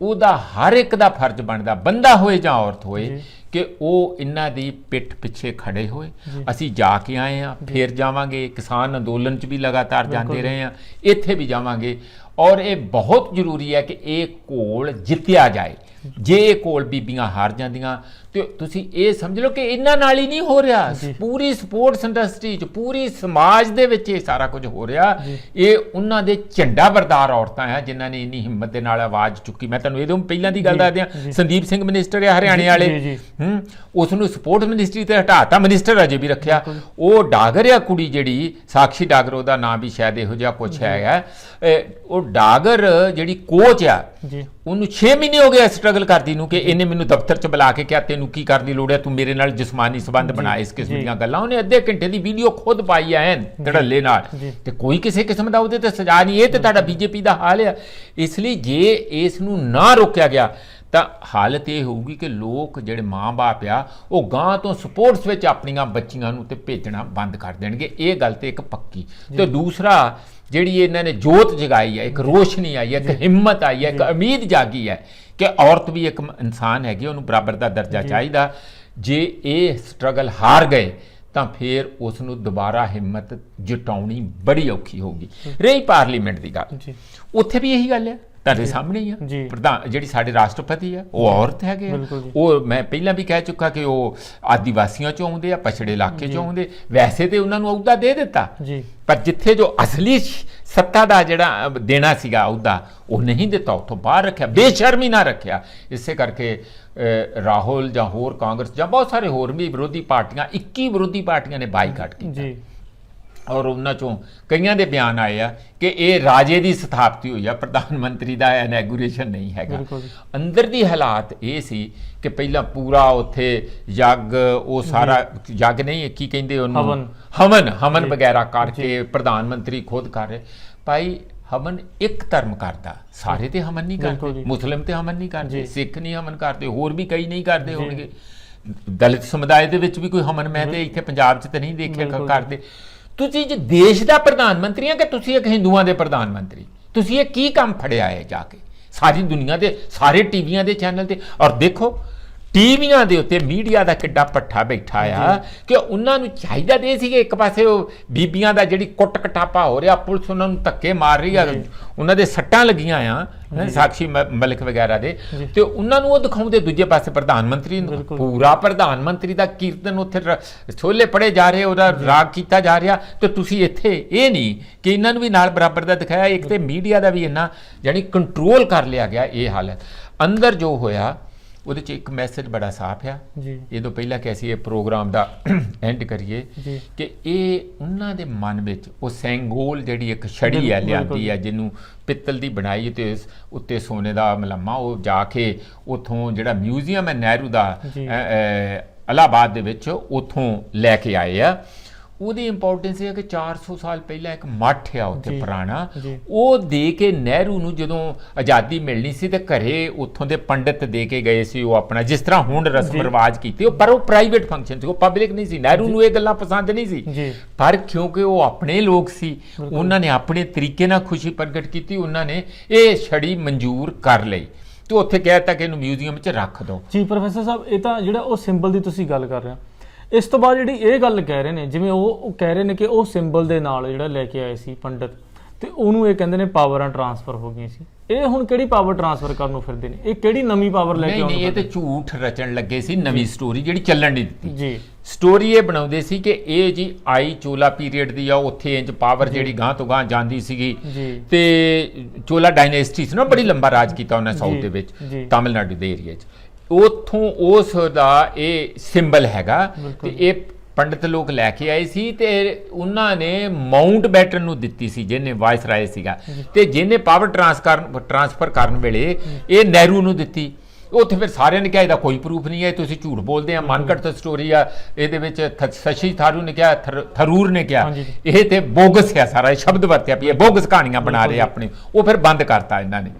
ਉਹਦਾ ਹਰ ਇੱਕ ਦਾ ਫਰਜ਼ ਬਣਦਾ, ਬੰਦਾ ਹੋਏ ਜਾਂ ਔਰਤ ਹੋਏ, ਕਿ ਉਹ ਇਹਨਾਂ ਦੀ ਪਿੱਠ ਪਿੱਛੇ ਖੜੇ ਹੋਏ। ਅਸੀਂ ਜਾ ਕੇ ਆਏ ਹਾਂ, ਫੇਰ ਜਾਵਾਂਗੇ, ਕਿਸਾਨ ਅੰਦੋਲਨ 'ਚ ਵੀ ਲਗਾਤਾਰ ਜਾਂਦੇ ਰਹੇ ਹਾਂ, ਇੱਥੇ ਵੀ ਜਾਵਾਂਗੇ। ਔਰ ਇਹ ਬਹੁਤ ਜ਼ਰੂਰੀ ਹੈ ਕਿ ਇਹ ਘੋਲ ਜਿੱਤਿਆ ਜਾਏ। ਜੇ ਇਹ ਘੋਲ ਬੀਬੀਆਂ ਹਾਰ ਜਾਂਦੀਆਂ ਤੇ ਤੁਸੀਂ ਇਹ ਸਮਝ ਲਓ ਕਿ ਇਹਨਾਂ ਨਾਲ ਹੀ ਨਹੀਂ ਹੋ ਰਿਹਾ, ਪੂਰੀ ਸਪੋਰਟਸ ਇੰਡਸਟਰੀ 'ਚ, ਪੂਰੀ ਸਮਾਜ ਦੇ ਵਿੱਚ ਇਹ ਸਾਰਾ ਕੁਝ ਹੋ ਰਿਹਾ। ਇਹ ਉਹਨਾਂ ਦੇ ਝੰਡਾ ਬਰਦਾਰ ਔਰਤਾਂ ਆ ਜਿਨ੍ਹਾਂ ਨੇ ਇੰਨੀ ਹਿੰਮਤ ਦੇ ਨਾਲ ਆਵਾਜ਼ ਚੁੱਕੀ। ਮੈਂ ਤੁਹਾਨੂੰ ਇਹਦੋਂ ਪਹਿਲਾਂ ਦੀ ਗੱਲ ਦੱਸ ਦਿਆਂ, ਸੰਦੀਪ ਸਿੰਘ ਮਿਨਿਸਟਰ ਹੈ ਹਰਿਆਣੇ ਵਾਲੇ, ਉਸ ਨੂੰ ਸਪੋਰਟਸ ਮਿਨਿਸਟਰੀ ਤੇ ਹਟਾਤਾ, ਮਿਨਿਸਟਰ ਅਜੇ ਵੀ ਰੱਖਿਆ। ਉਹ ਡਾਗਰ ਆ ਕੁੜੀ ਜਿਹੜੀ ਸਾਕਸ਼ੀ ਡਾਗਰ, ਉਹਦਾ ਨਾਮ ਵੀ ਸ਼ਾਇਦ ਇਹੋ ਜਿਹਾ ਕੁਛ ਹੈਗਾ, ਉਹ ਡਾਗਰ ਜਿਹੜੀ ਕੋਚ ਆ, ਉਹਨੂੰ 6 ਮਹੀਨੇ ਹੋ ਗਏ ਸਟਰਗਲ ਕਰਦੀ ਨੂੰ ਕਿ ਇਹਨੇ ਮੈਨੂੰ ਦਫ਼ਤਰ 'ਚ ਬੁਲਾ ਕੇ ਕਿਹਾ ਤੈਨੂੰ ਕੀ ਕਰਨ ਦੀ ਲੋੜ ਹੈ, ਤੂੰ ਮੇਰੇ ਨਾਲ ਜਿਸਮਾਨੀ ਸੰਬੰਧ ਬਣਾ, ਇਸ ਕਿਸਮ ਦੀਆਂ ਗੱਲਾਂ। ਉਹਨੇ ਅੱਧੇ ਘੰਟੇ ਦੀ ਵੀਡੀਓ ਖੁਦ ਪਾਈ ਐਨ ਧੜੱਲੇ ਨਾਲ, ਤੇ ਕੋਈ ਕਿਸੇ ਕਿਸਮ ਦਾ ਉਹਦੇ ਤੇ ਸਜ਼ਾ ਨਹੀਂ। ਇਹ ਤੇ ਤੁਹਾਡਾ ਬੀਜੇਪੀ ਦਾ ਹਾਲ ਆ। ਇਸ ਲਈ ਜੇ ਇਸ ਨੂੰ ਨਾ ਰੋਕਿਆ ਗਿਆ ਤਾਂ ਹਾਲਤ ਇਹ ਹੋਊਗੀ ਕਿ ਲੋਕ ਜਿਹੜੇ ਮਾਂ-ਬਾਪ ਆ ਉਹ ਗਾਂ ਤੋਂ ਸਪੋਰਟਸ ਵਿੱਚ ਆਪਣੀਆਂ ਬੱਚੀਆਂ ਨੂੰ ਤੇ ਭੇਜਣਾ ਬੰਦ ਕਰ ਦੇਣਗੇ। ਇਹ ਗੱਲ ਤੇ ਇੱਕ ਪੱਕੀ। ਤੇ ਦੂਸਰਾ, ਜਿਹੜੀ ਇਹਨਾਂ ਨੇ ਜੋਤ ਜਗਾਈ ਹੈ, ਇੱਕ ਰੋਸ਼ਨੀ ਆਈ ਹੈ, ਇੱਕ ਹਿੰਮਤ ਆਈ ਹੈ, ਇੱਕ ਉਮੀਦ ਜਾਗੀ ਹੈ ਕਿ ਔਰਤ ਵੀ ਇੱਕ ਇਨਸਾਨ ਹੈਗੀ, ਉਹਨੂੰ ਬਰਾਬਰ ਦਾ ਦਰਜਾ ਚਾਹੀਦਾ। ਜੇ ਇਹ ਸਟਰਗਲ ਹਾਰ ਗਏ ਤਾਂ ਫਿਰ ਉਸ ਨੂੰ ਦੁਬਾਰਾ ਹਿੰਮਤ ਜਟਾਉਣੀ ਬੜੀ ਔਖੀ ਹੋਊਗੀ। ਰਹੀ ਪਾਰਲੀਮੈਂਟ ਦੀ ਗੱਲ, ਉੱਥੇ ਵੀ ਇਹੀ ਗੱਲ ਹੈ, ਤੁਹਾਡੇ ਸਾਹਮਣੇ ਹੀ ਆ। ਪ੍ਰਧਾਨ ਜਿਹੜੀ ਸਾਡੇ ਰਾਸ਼ਟਰਪਤੀ ਆ ਉਹ ਔਰਤ ਹੈਗੇ ਆ। ਉਹ ਮੈਂ ਪਹਿਲਾਂ ਵੀ ਕਹਿ ਚੁੱਕਾ ਕਿ ਉਹ ਆਦੀਵਾਸੀਆਂ ਚੋਂ ਆਉਂਦੇ ਆ, ਪਛੜੇ ਇਲਾਕੇ ਚੋਂ ਆਉਂਦੇ। ਵੈਸੇ ਤੇ ਉਹਨਾਂ ਨੂੰ ਅਹੁਦਾ ਦੇ ਦਿੱਤਾ, ਪਰ ਜਿੱਥੇ ਜੋ ਅਸਲੀ ਸੱਤਾ ਦਾ ਜਿਹੜਾ ਦੇਣਾ ਸੀਗਾ ਅਹੁਦਾ, ਉਹ ਨਹੀਂ ਦਿੱਤਾ, ਉੱਥੋਂ ਬਾਹਰ ਰੱਖਿਆ, ਬੇਸ਼ਰਮੀ ਨਾਲ ਰੱਖਿਆ। ਇਸੇ ਕਰਕੇ ਰਾਹੁਲ ਜਾਂ ਹੋਰ ਕਾਂਗਰਸ ਜਾਂ ਬਹੁਤ ਸਾਰੇ ਹੋਰ ਵੀ ਵਿਰੋਧੀ ਪਾਰਟੀਆਂ, 21 ਵਿਰੋਧੀ ਪਾਰਟੀਆਂ ਨੇ ਬਾਈਕਾਟ ਕੀਤਾ। ਔਰ ਉਹਨਾਂ ਚੋਂ ਕਈਆਂ ਦੇ ਬਿਆਨ ਆਏ ਆ ਕਿ ਇਹ ਰਾਜੇ ਦੀ ਸਥਾਪਤੀ ਹੋਈ ਆ, ਪ੍ਰਧਾਨ ਮੰਤਰੀ ਦਾ ਇਨੈਗੂਰੇਸ਼ਨ ਨਹੀਂ ਹੈਗਾ। ਅੰਦਰ ਦੀ ਹਾਲਾਤ ਇਹ ਸੀ ਕਿ ਪਹਿਲਾਂ ਪੂਰਾ ਉੱਥੇ ਯੱਗ, ਉਹ ਸਾਰਾ ਯੱਗ ਨਹੀਂ, ਕੀ ਕਹਿੰਦੇ ਉਹਨੂੰ, ਹਵਨ ਵਗੈਰਾ ਕਰਕੇ ਪ੍ਰਧਾਨ ਮੰਤਰੀ ਖੁਦ ਕਰ ਰਹੇ। ਭਾਈ ਹਵਨ ਇੱਕ ਧਰਮ ਕਰਦਾ, ਸਾਰੇ ਤੇ ਹਵਨ ਨਹੀਂ ਕਰਦੇ, ਮੁਸਲਿਮ ਤੇ ਹਵਨ ਨਹੀਂ ਕਰਦੇ, ਸਿੱਖ ਨਹੀਂ ਹਵਨ ਕਰਦੇ, ਹੋਰ ਵੀ ਕਈ ਨਹੀਂ ਕਰਦੇ ਹੋਣਗੇ। ਦਲਿਤ ਸਮੁਦਾਇ ਦੇ ਵਿੱਚ ਵੀ ਕੋਈ ਹਵਨ ਮੈਂ ਤੇ ਇੱਥੇ ਪੰਜਾਬ 'ਚ ਤਾਂ ਨਹੀਂ ਦੇਖਿਆ ਕਰਦੇ। ਤੁਸੀਂ ਜੇ ਦੇਸ਼ ਦਾ ਪ੍ਰਧਾਨ ਮੰਤਰੀ ਆ ਕਿ ਤੁਸੀਂ ਇੱਕ ਹਿੰਦੂਆਂ ਦੇ ਪ੍ਰਧਾਨ ਮੰਤਰੀ, ਤੁਸੀਂ ਇਹ ਕੀ ਕੰਮ ਫੜਿਆ ਹੈ ਜਾ ਕੇ ਸਾਰੀ ਦੁਨੀਆ ਦੇ ਸਾਰੇ ਟੀਵੀਆਂ ਦੇ ਚੈਨਲ ਤੇ? ਔਰ ਦੇਖੋ ਟੀਵੀਆਂ ਦੇ ਉੱਤੇ ਮੀਡੀਆ ਦਾ ਕਿੱਡਾ ਪੱਠਾ ਬੈਠਾ ਆ ਕਿ ਉਹਨਾਂ ਨੂੰ ਚਾਹੀਦਾ ਦੇ ਸੀ ਕਿ ਇੱਕ ਪਾਸੇ ਉਹ ਬੀਬੀਆਂ ਦਾ ਜਿਹੜੀ ਕੁੱਟ ਕਟਾਪਾ ਹੋ ਰਿਹਾ, ਪੁਲਿਸ ਉਹਨਾਂ ਨੂੰ ਧੱਕੇ ਮਾਰ ਰਹੀ ਆ, ਉਹਨਾਂ ਦੇ ਸੱਟਾਂ ਲੱਗੀਆਂ ਆ, ਸਾਕਸ਼ੀ ਮਲਿਕ ਵਗੈਰਾ ਦੇ, ਤੇ ਉਹਨਾਂ ਨੂੰ ਉਹ ਦਿਖਾਉਂਦੇ, ਦੂਜੇ ਪਾਸੇ ਪ੍ਰਧਾਨ ਮੰਤਰੀ ਨੂੰ ਪੂਰਾ ਪ੍ਰਧਾਨ ਮੰਤਰੀ ਦਾ ਕੀਰਤਨ ਉੱਥੇ ਛੋਲੇ ਪੜੇ ਜਾ ਰਹੇ, ਉਹਦਾ ਰਾਗ ਕੀਤਾ ਜਾ ਰਿਹਾ, ਤੇ ਤੁਸੀਂ ਇੱਥੇ ਇਹ ਨਹੀਂ ਕਿ ਇਹਨਾਂ ਨੂੰ ਵੀ ਨਾਲ ਬਰਾਬਰ ਦਾ ਦਿਖਾਇਆ। ਇੱਕ ਤੇ ਮੀਡੀਆ ਦਾ ਵੀ ਇੰਨਾ ਜਾਨੀ ਕੰਟਰੋਲ ਕਰ ਲਿਆ ਗਿਆ। ਇਹ ਹਾਲਤ ਅੰਦਰ ਜੋ ਹੋਇਆ ਉਹਦੇ 'ਚ ਇੱਕ ਮੈਸੇਜ ਬੜਾ ਸਾਫ਼ ਆ। ਇਹ ਤੋਂ ਪਹਿਲਾਂ ਕਿ ਅਸੀਂ ਇਹ ਪ੍ਰੋਗਰਾਮ ਦਾ ਐਂਡ ਕਰੀਏ ਕਿ ਇਹ ਉਹਨਾਂ ਦੇ ਮਨ ਵਿੱਚ ਉਹ ਸੈਂਗੋਲ ਜਿਹੜੀ ਇੱਕ ਛੜੀ ਹੈ ਲਿਆਂਦੀ ਹੈ, ਜਿਹਨੂੰ ਪਿੱਤਲ ਦੀ ਬਣਾਈ ਤੇ ਉੱਤੇ ਸੋਨੇ ਦਾ ਮਲਮਾ, ਉਹ ਜਾ ਕੇ ਉੱਥੋਂ ਜਿਹੜਾ ਮਿਊਜ਼ੀਅਮ ਹੈ ਨਹਿਰੂ ਦਾ ਇਲਾਹਾਬਾਦ ਦੇ ਵਿੱਚ, ਉੱਥੋਂ ਲੈ ਕੇ ਆਏ ਆ। ਉਹਦੀ ਇੰਪੋਰਟੈਂਸ ਇਹ ਹੈ ਕਿ 400 ਸਾਲ ਪਹਿਲਾਂ ਇੱਕ ਮੱਠ ਆ ਉੱਥੇ ਪੁਰਾਣਾ, ਉਹ ਦੇ ਕੇ ਨਹਿਰੂ ਨੂੰ ਜਦੋਂ ਆਜ਼ਾਦੀ ਮਿਲਣੀ ਸੀ ਤੇ ਘਰੇ ਉੱਥੋਂ ਦੇ ਪੰਡਿਤ ਦੇ ਕੇ ਗਏ ਸੀ ਉਹ ਆਪਣਾ, ਜਿਸ ਤਰ੍ਹਾਂ ਹੁਣ ਰਸਮ ਰਿਵਾਜ ਕੀਤੀ, ਪਰ ਉਹ ਪ੍ਰਾਈਵੇਟ ਫੰਕਸ਼ਨ ਸੀ, ਉਹ ਪਬਲਿਕ ਨਹੀਂ ਸੀ। ਨਹਿਰੂ ਨੂੰ ਇਹ ਗੱਲਾਂ ਪਸੰਦ ਨਹੀਂ ਸੀ, ਪਰ ਕਿਉਂਕਿ ਉਹ ਆਪਣੇ ਲੋਕ ਸੀ, ਉਹਨਾਂ ਨੇ ਆਪਣੇ ਤਰੀਕੇ ਨਾਲ ਖੁਸ਼ੀ ਪ੍ਰਗਟ ਕੀਤੀ, ਉਹਨਾਂ ਨੇ ਇਹ ਛੜੀ ਮਨਜ਼ੂਰ ਕਰ ਲਈ ਤੇ ਉੱਥੇ ਕਹਿ ਦਿੱਤਾ ਕਿ ਇਹਨੂੰ ਮਿਊਜ਼ੀਅਮ 'ਚ ਰੱਖ ਦਿਓ। ਜੀ ਪ੍ਰੋਫੈਸਰ ਸਾਹਿਬ, ਇਹ ਤਾਂ ਜਿਹੜਾ ਉਹ ਸਿੰਬਲ ਦੀ ਤੁਸੀਂ ਗੱਲ ਕਰ ਰਹੇ ਹੋ, ਇਸ ਤੋਂ ਬਾਅਦ ਜਿਹੜੀ ਇਹ ਗੱਲ ਕਹਿ ਰਹੇ ਨੇ, ਜਿਵੇਂ ਉਹ ਕਹਿ ਰਹੇ ਨੇ ਕਿ ਉਹ ਸਿੰਬਲ ਦੇ ਨਾਲ ਜਿਹੜਾ ਲੈ ਕੇ ਆਏ ਸੀ ਪੰਡਿਤ, ਤੇ ਉਹਨੂੰ ਇਹ ਕਹਿੰਦੇ ਨੇ ਪਾਵਰਾਂ ਟ੍ਰਾਂਸਫਰ ਹੋ ਗਈਆਂ ਸੀ। ਇਹ ਹੁਣ ਕਿਹੜੀ ਪਾਵਰ ਟ੍ਰਾਂਸਫਰ ਕਰਨ ਨੂੰ ਫਿਰਦੇ ਨੇ? ਇਹ ਕਿਹੜੀ ਨਵੀਂ ਪਾਵਰ ਲੈ ਕੇ ਆਉਣ? ਨਹੀਂ, ਇਹ ਤੇ ਝੂਠ ਰਚਣ ਲੱਗੇ ਸੀ, ਨਵੀਂ ਸਟੋਰੀ ਜਿਹੜੀ ਚੱਲਣ ਨਹੀਂ ਦਿੱਤੀ ਜੀ। ਸਟੋਰੀ ਇਹ ਬਣਾਉਂਦੇ ਸੀ ਕਿ ਇਹ ਜੀ ਆਈ ਚੋਲਾ ਪੀਰੀਅਡ ਦੀ ਆ, ਉੱਥੇ ਇੰਜ ਪਾਵਰ ਜਿਹੜੀ ਗਾਂ ਤੋਂ ਗਾਂ ਜਾਂਦੀ ਸੀਗੀ, ਤੇ ਚੋਲਾ ਡਾਇਨੈਸਟੀ ਸੀ ਨਾ, ਬੜੀ ਲੰਬਾ ਰਾਜ ਕੀਤਾ ਉਹਨੇ ਸਾਊਥ ਦੇ ਵਿੱਚ, ਤਾਮਿਲਨਾਡੂ ਦੇ ਏਰੀਆ 'ਚ। ਉੱਥੋਂ ਉਸ ਦਾ ਇਹ ਸਿੰਬਲ ਹੈਗਾ, ਤੇ ਇਹ ਪੰਡਿਤ ਲੋਕ ਲੈ ਕੇ ਆਏ ਸੀ ਤੇ ਉਹਨਾਂ ਨੇ ਮਾਊਂਟ ਬੈਟਨ ਨੂੰ ਦਿੱਤੀ ਸੀ, ਜਿਹਨੇ ਵਾਇਸਰਾਏ ਸੀਗਾ, ਤੇ ਜਿਹਨੇ ਪਾਵਰ ਟ੍ਰਾਂਸਫਰ ਕਰਨ ਵੇਲੇ ਇਹ ਨਹਿਰੂ ਨੂੰ ਦਿੱਤੀ। ਉੱਥੇ ਫਿਰ ਸਾਰਿਆਂ ਨੇ ਕਿਹਾ ਇਹਦਾ ਕੋਈ ਪ੍ਰੂਫ ਨਹੀਂ ਹੈ, ਤੁਸੀਂ ਝੂਠ ਬੋਲਦੇ ਆ, ਮਨਘੜਤ ਸਟੋਰੀ ਆ, ਇਹਦੇ ਵਿੱਚ ਸ਼ਸ਼ੀ ਥਾਰੂ ਨੇ ਕਿਹਾ, ਥਰੂਰ ਨੇ ਕਿਹਾ, ਇਹ ਤੇ ਬੋਗਸ ਹੈ ਸਾਰਾ, ਇਹ ਸ਼ਬਦ ਵਰਤਿਆ ਵੀ ਇਹ ਬੋਗਸ ਕਹਾਣੀਆਂ ਬਣਾ ਰਹੇ ਆਪਣੇ। ਉਹ ਫਿਰ ਬੰਦ ਕਰਤਾ ਇਹਨਾਂ ਨੇ,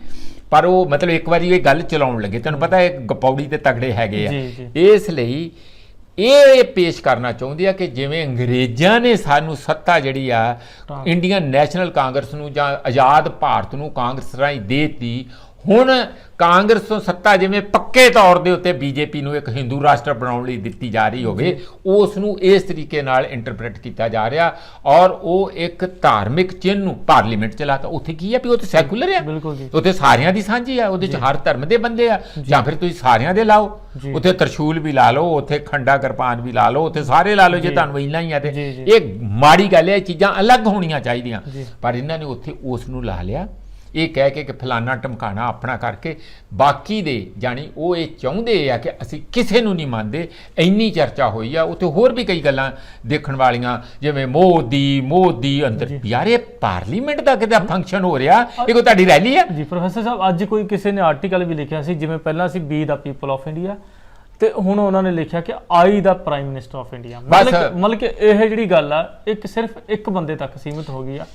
ਪਰ ਉਹ ਮਤਲਬ ਇੱਕ ਵਾਰੀ ਇਹ ਗੱਲ ਚਲਾਉਣ ਲੱਗੇ, ਤੁਹਾਨੂੰ ਪਤਾ ਇਹ ਗਪੌੜੀ ਤੇ ਤਗੜੇ ਹੈਗੇ ਆ, ਇਸ ਲਈ ਇਹ ਪੇਸ਼ ਕਰਨਾ ਚਾਹੁੰਦੇ ਆ ਕਿ ਜਿਵੇਂ ਅੰਗਰੇਜ਼ਾਂ ਨੇ ਸਾਨੂੰ ਸੱਤਾ ਜਿਹੜੀ ਆ ਇੰਡੀਅਨ ਨੈਸ਼ਨਲ ਕਾਂਗਰਸ ਨੂੰ ਜਾਂ ਆਜ਼ਾਦ ਭਾਰਤ ਨੂੰ ਕਾਂਗਰਸ ਰਾਹੀਂ ਦੇ ਦਿੱਤੀ, ਹੁਣ ਕਾਂਗਰਸ ਤੋਂ ਸੱਤਾ ਜਿਵੇਂ ਪੱਕੇ ਤੌਰ ਦੇ ਉੱਤੇ ਬੀਜੇਪੀ ਨੂੰ ਇੱਕ ਹਿੰਦੂ ਰਾਸ਼ਟਰ ਬਣਾਉਣ ਲਈ ਦਿੱਤੀ ਜਾ ਰਹੀ ਹੋਵੇ, ਉਸ ਨੂੰ ਇਸ ਤਰੀਕੇ ਨਾਲ ਇੰਟਰਪ੍ਰੇਟ ਕੀਤਾ ਜਾ ਰਿਹਾ। ਔਰ ਉਹ ਇੱਕ ਧਾਰਮਿਕ ਚਿੰਨ੍ਹ ਨੂੰ ਪਾਰਲੀਮੈਂਟ ਚ ਲਾਤਾ। ਉੱਥੇ ਕੀ ਹੈ ਵੀ ਉਹ ਤੇ ਸੈਕੂਲਰ ਆ, ਉੱਥੇ ਸਾਰਿਆਂ ਦੀ ਸਾਂਝੀ ਆ, ਉਹਦੇ ਚ ਹਰ ਧਰਮ ਦੇ ਬੰਦੇ ਆ, ਜਾਂ ਫਿਰ ਤੁਸੀਂ ਸਾਰਿਆਂ ਦੇ ਲਾਓ, ਉੱਥੇ ਤਰਸ਼ੂਲ ਵੀ ਲਾ ਲਓ, ਉੱਥੇ ਖੰਡਾ ਕਿਰਪਾਨ ਵੀ ਲਾ ਲਓ, ਉੱਥੇ ਸਾਰੇ ਲਾ ਲਓ ਜੇ ਤੁਹਾਨੂੰ ਇੰਨਾ ਹੀ ਆ ਤੇ। ਇਹ ਮਾੜੀ ਗੱਲ ਹੈ, ਇਹ ਚੀਜ਼ਾਂ ਅਲੱਗ ਹੋਣੀਆਂ ਚਾਹੀਦੀਆਂ, ਪਰ ਇਹਨਾਂ ਨੇ ਉੱਥੇ ਉਸ ਨੂੰ ਲਾ ਲਿਆ, ਇਹ ਕਹਿ ਕੇ ਕਿ ਫਲਾਨਾ ਟਮਕਾਣਾ ਆਪਣਾ ਕਰਕੇ। ਬਾਕੀ ਦੇ ਜਾਣੀ ਉਹ ਇਹ ਚਾਹੁੰਦੇ ਆ ਕਿ ਅਸੀਂ ਕਿਸੇ ਨੂੰ ਨਹੀਂ ਮੰਨਦੇ। ਇੰਨੀ ਚਰਚਾ ਹੋਈ ਆ, ਉੱਥੇ ਹੋਰ ਵੀ ਕਈ ਗੱਲਾਂ ਦੇਖਣ ਵਾਲੀਆਂ, ਜਿਵੇਂ ਮੋਦੀ ਅੰਦਰ। ਯਾਰ ਇਹ ਪਾਰਲੀਮੈਂਟ ਦਾ ਕਿਤੇ ਫੰਕਸ਼ਨ ਹੋ ਰਿਹਾ, ਇਹ ਕੋਈ ਤੁਹਾਡੀ ਰੈਲੀ ਆ? ਜੀ ਪ੍ਰੋਫੈਸਰ ਸਾਹਿਬ, ਅੱਜ ਕੋਈ ਕਿਸੇ ਨੇ ਆਰਟੀਕਲ ਵੀ ਲਿਖਿਆ ਸੀ, ਜਿਵੇਂ ਪਹਿਲਾਂ C B the people of India, ਤੇ ਹੁਣ ਉਹਨਾਂ ਨੇ ਲਿਖਿਆ ਕਿ ਆਈ ਦਾ ਪ੍ਰਾਈਮ ਮਿਨਿਸਟਰ ਆਫ ਇੰਡੀਆ। ਮਤਲਬ ਕਿ ਇਹ ਜਿਹੜੀ ਗੱਲ ਆ ਇੱਕ ਸਿਰਫ ਇੱਕ ਬੰਦੇ ਤੱਕ ਸੀਮਿਤ ਹੋ ਗਈ ਆ।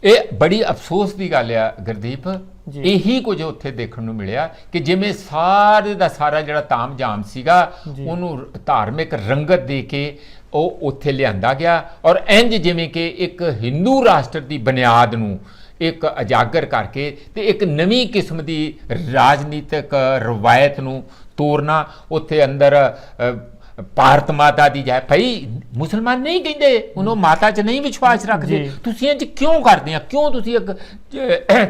ਇਹ ਬੜੀ ਅਫਸੋਸ ਦੀ ਗੱਲ ਆ ਗੁਰਦੀਪ, ਇਹੀ ਕੁਝ ਉੱਥੇ ਦੇਖਣ ਨੂੰ ਮਿਲਿਆ ਕਿ ਜਿਵੇਂ ਸਾਰੇ ਦਾ ਸਾਰਾ ਜਿਹੜਾ ਤਾਮ-ਜਾਮ ਸੀਗਾ ਉਹਨੂੰ ਧਾਰਮਿਕ ਰੰਗਤ ਦੇ ਕੇ ਉਹ ਉੱਥੇ ਲਿਆਂਦਾ ਗਿਆ, ਔਰ ਇੰਜ ਜਿਵੇਂ ਕਿ ਇੱਕ ਹਿੰਦੂ ਰਾਸ਼ਟਰ ਦੀ ਬੁਨਿਆਦ ਨੂੰ ਇੱਕ ਉਜਾਗਰ ਕਰਕੇ ਤੇ ਇੱਕ ਨਵੀਂ ਕਿਸਮ ਦੀ ਰਾਜਨੀਤਿਕ ਰਵਾਇਤ ਨੂੰ ਤੋੜਨਾ। ਉੱਥੇ ਅੰਦਰ ਭਾਰਤ ਮਾਤਾ ਦੀ ਜੈ, ਭਾਈ ਮੁਸਲਮਾਨ ਨਹੀਂ ਕਹਿੰਦੇ, ਉਹਨੂੰ ਮਾਤਾ 'ਚ ਨਹੀਂ ਵਿਸ਼ਵਾਸ ਰੱਖਦੇ, ਤੁਸੀਂ ਇੰਜ ਕਿਉਂ ਕਰਦੇ ਆ? ਕਿਉਂ ਤੁਸੀਂ ਇੱਕ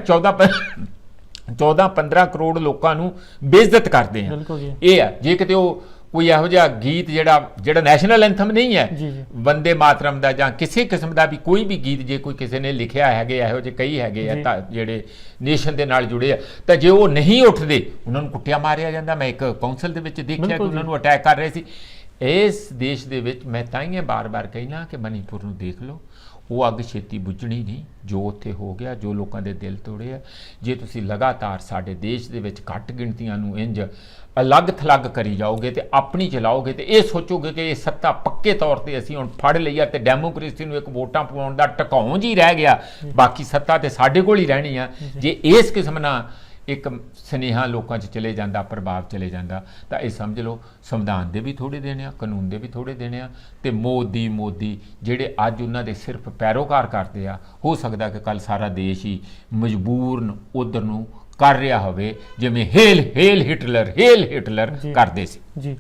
14-15 ਕਰੋੜ ਲੋਕਾਂ ਨੂੰ ਬੇਇੱਜ਼ਤ ਕਰਦੇ ਆ? ਇਹ ਆ ਜੇ ਕਿਤੇ ਉਹ ਕੋਈ ਇਹੋ ਜਿਹਾ ਗੀਤ ਜਿਹੜਾ ਨੈਸ਼ਨਲ ਐਂਥਮ ਨਹੀਂ ਹੈ, ਵੰਦੇ ਮਾਤਰਮ ਦਾ ਜਾਂ ਕਿਸੇ ਕਿਸਮ ਦਾ ਵੀ ਕੋਈ ਵੀ ਗੀਤ ਜੇ ਕੋਈ ਕਿਸੇ ਨੇ ਲਿਖਿਆ ਹੈਗੇ, ਇਹੋ ਜਿਹੇ ਕਈ ਹੈਗੇ ਆ ਜਿਹੜੇ ਨੇਸ਼ਨ ਦੇ ਨਾਲ ਜੁੜੇ ਆ, ਤਾਂ ਜੇ ਉਹ ਨਹੀਂ ਉੱਠਦੇ ਉਹਨਾਂ ਨੂੰ ਕੁੱਟਿਆ ਮਾਰਿਆ ਜਾਂਦਾ। ਮੈਂ ਇੱਕ ਕੌਂਸਲ ਦੇ ਵਿੱਚ ਦੇਖਿਆ ਕਿ ਉਹਨਾਂ ਨੂੰ ਅਟੈਕ ਕਰ ਰਹੇ ਸੀ। ਇਸ ਦੇਸ਼ ਦੇ ਵਿੱਚ ਮੈਂ ਤਾਂ ਹੀ ਬਾਰ-ਬਾਰ ਕਹਿਣਾ ਕਿ ਮਨੀਪੁਰ ਨੂੰ ਦੇਖ ਲਓ, ਉਹ ਅੱਗ ਛੇਤੀ ਬੁਝਣੀ ਨਹੀਂ ਜੋ ਉੱਥੇ ਹੋ ਗਿਆ, ਜੋ ਲੋਕਾਂ ਦੇ ਦਿਲ ਤੋੜੇ ਆ। ਜੇ ਤੁਸੀਂ ਲਗਾਤਾਰ ਸਾਡੇ ਦੇਸ਼ ਦੇ ਵਿੱਚ ਘੱਟ ਗਿਣਤੀਆਂ ਨੂੰ ਇੰਜ ਅਲੱਗ-ਥਲੱਗ ਕਰੀ ਜਾਓਗੇ ਤੇ ਆਪਣੀ ਚਲਾਓਗੇ ਤੇ ਇਹ ਸੋਚੋਗੇ ਕਿ ਇਹ ਸੱਤਾ ਪੱਕੇ ਤੌਰ ਤੇ ਅਸੀਂ ਹੁਣ ਫੜ ਲਈ ਆ ਤੇ ਡੈਮੋਕ੍ਰੇਸੀ ਨੂੰ ਇੱਕ ਵੋਟਾਂ ਪਵਾਉਣ ਦਾ ਟਿਕਾਉਂ ਜੀ ਰਹਿ ਗਿਆ, ਬਾਕੀ ਸੱਤਾ ਤੇ ਸਾਡੇ ਕੋਲ ਹੀ ਰਹਿਣੀ ਆ। ਜੇ ਇਸ ਕਿਸਮ ਨਾਲ ਇੱਕ ਸੁਨੇਹਾ ਲੋਕਾਂ 'ਚ ਚਲੇ ਜਾਂਦਾ, ਪ੍ਰਭਾਵ ਚਲੇ ਜਾਂਦਾ, ਤਾਂ ਇਹ ਸਮਝ ਲਓ ਸੰਵਿਧਾਨ ਦੇ ਵੀ ਥੋੜ੍ਹੇ ਦੇਣੇ ਆ, ਕਾਨੂੰਨ ਦੇ ਵੀ ਥੋੜ੍ਹੇ ਦੇਣੇ ਆ। ਤੇ ਮੋਦੀ ਜਿਹੜੇ ਅੱਜ ਉਹਨਾਂ ਦੇ ਸਿਰਫ ਪੈਰੋਕਾਰ ਕਰਦੇ ਆ, ਹੋ ਸਕਦਾ ਕਿ ਕੱਲ੍ਹ ਸਾਰਾ ਦੇਸ਼ ਹੀ ਮਜਬੂਰਨ ਉਧਰ ਨੂੰ ਕਰ ਰਿਹਾ ਹੋਵੇ, ਜਿਵੇਂ ਹੇਲ ਹਿਟਲਰ ਕਰਦੇ ਸੀ। ਜੀ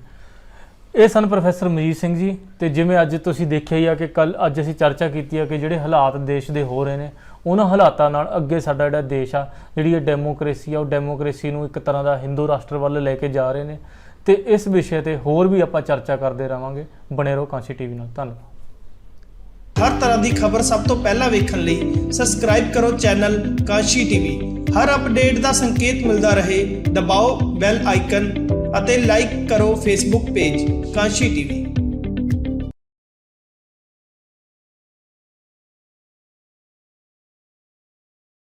ਇਹ ਸਨ ਪ੍ਰੋਫੈਸਰ ਮਜੀਦ ਸਿੰਘ ਜੀ। ਤੇ ਜਿਵੇਂ ਅੱਜ ਤੁਸੀਂ ਦੇਖਿਆ ਹੀ ਆ ਕਿ ਅੱਜ ਅਸੀਂ ਚਰਚਾ ਕੀਤੀ ਆ ਕਿ ਜਿਹੜੇ ਹਾਲਾਤ ਦੇਸ਼ ਦੇ ਹੋ ਰਹੇ ਨੇ, ਉਹਨਾਂ ਹਾਲਾਤਾਂ ਨਾਲ ਅੱਗੇ ਸਾਡਾ ਜਿਹੜਾ ਦੇਸ਼ ਆ, ਜਿਹੜੀ ਇਹ ਡੈਮੋਕ੍ਰੇਸੀ ਆ, ਉਹ ਡੈਮੋਕ੍ਰੇਸੀ ਨੂੰ ਇੱਕ ਤਰ੍ਹਾਂ ਦਾ ਹਿੰਦੂ ਰਾਸ਼ਟਰ ਵੱਲ ਲੈ ਕੇ ਜਾ ਰਹੇ ਨੇ। ਤੇ ਇਸ ਵਿਸ਼ੇ ਤੇ ਹੋਰ ਵੀ ਆਪਾਂ ਚਰਚਾ ਕਰਦੇ ਰਹਾਂਗੇ। ਬਣੇ ਰਹੋ ਕਾਂਸ਼ੀ ਟੀਵੀ ਨਾਲ। ਧੰਨਵਾਦ। ਹਰ ਤਰ੍ਹਾਂ ਦੀ ਖਬਰ ਸਭ ਤੋਂ ਪਹਿਲਾਂ ਵੇਖਣ ਲਈ ਸਬਸਕ੍ਰਾਈਬ ਕਰੋ ਚੈਨਲ ਕਾਂਸ਼ੀ ਟੀਵੀ। ਹਰ ਅਪਡੇਟ ਦਾ ਸੰਕੇਤ ਮਿਲਦਾ ਰਹੇ, ਦਬਾਓ ਬੈਲ ਆਈਕਨ ਅਤੇ ਲਾਈਕ ਕਰੋ ਫੇਸਬੁੱਕ ਪੇਜ ਕਾਂਸ਼ੀ ਟੀਵੀ।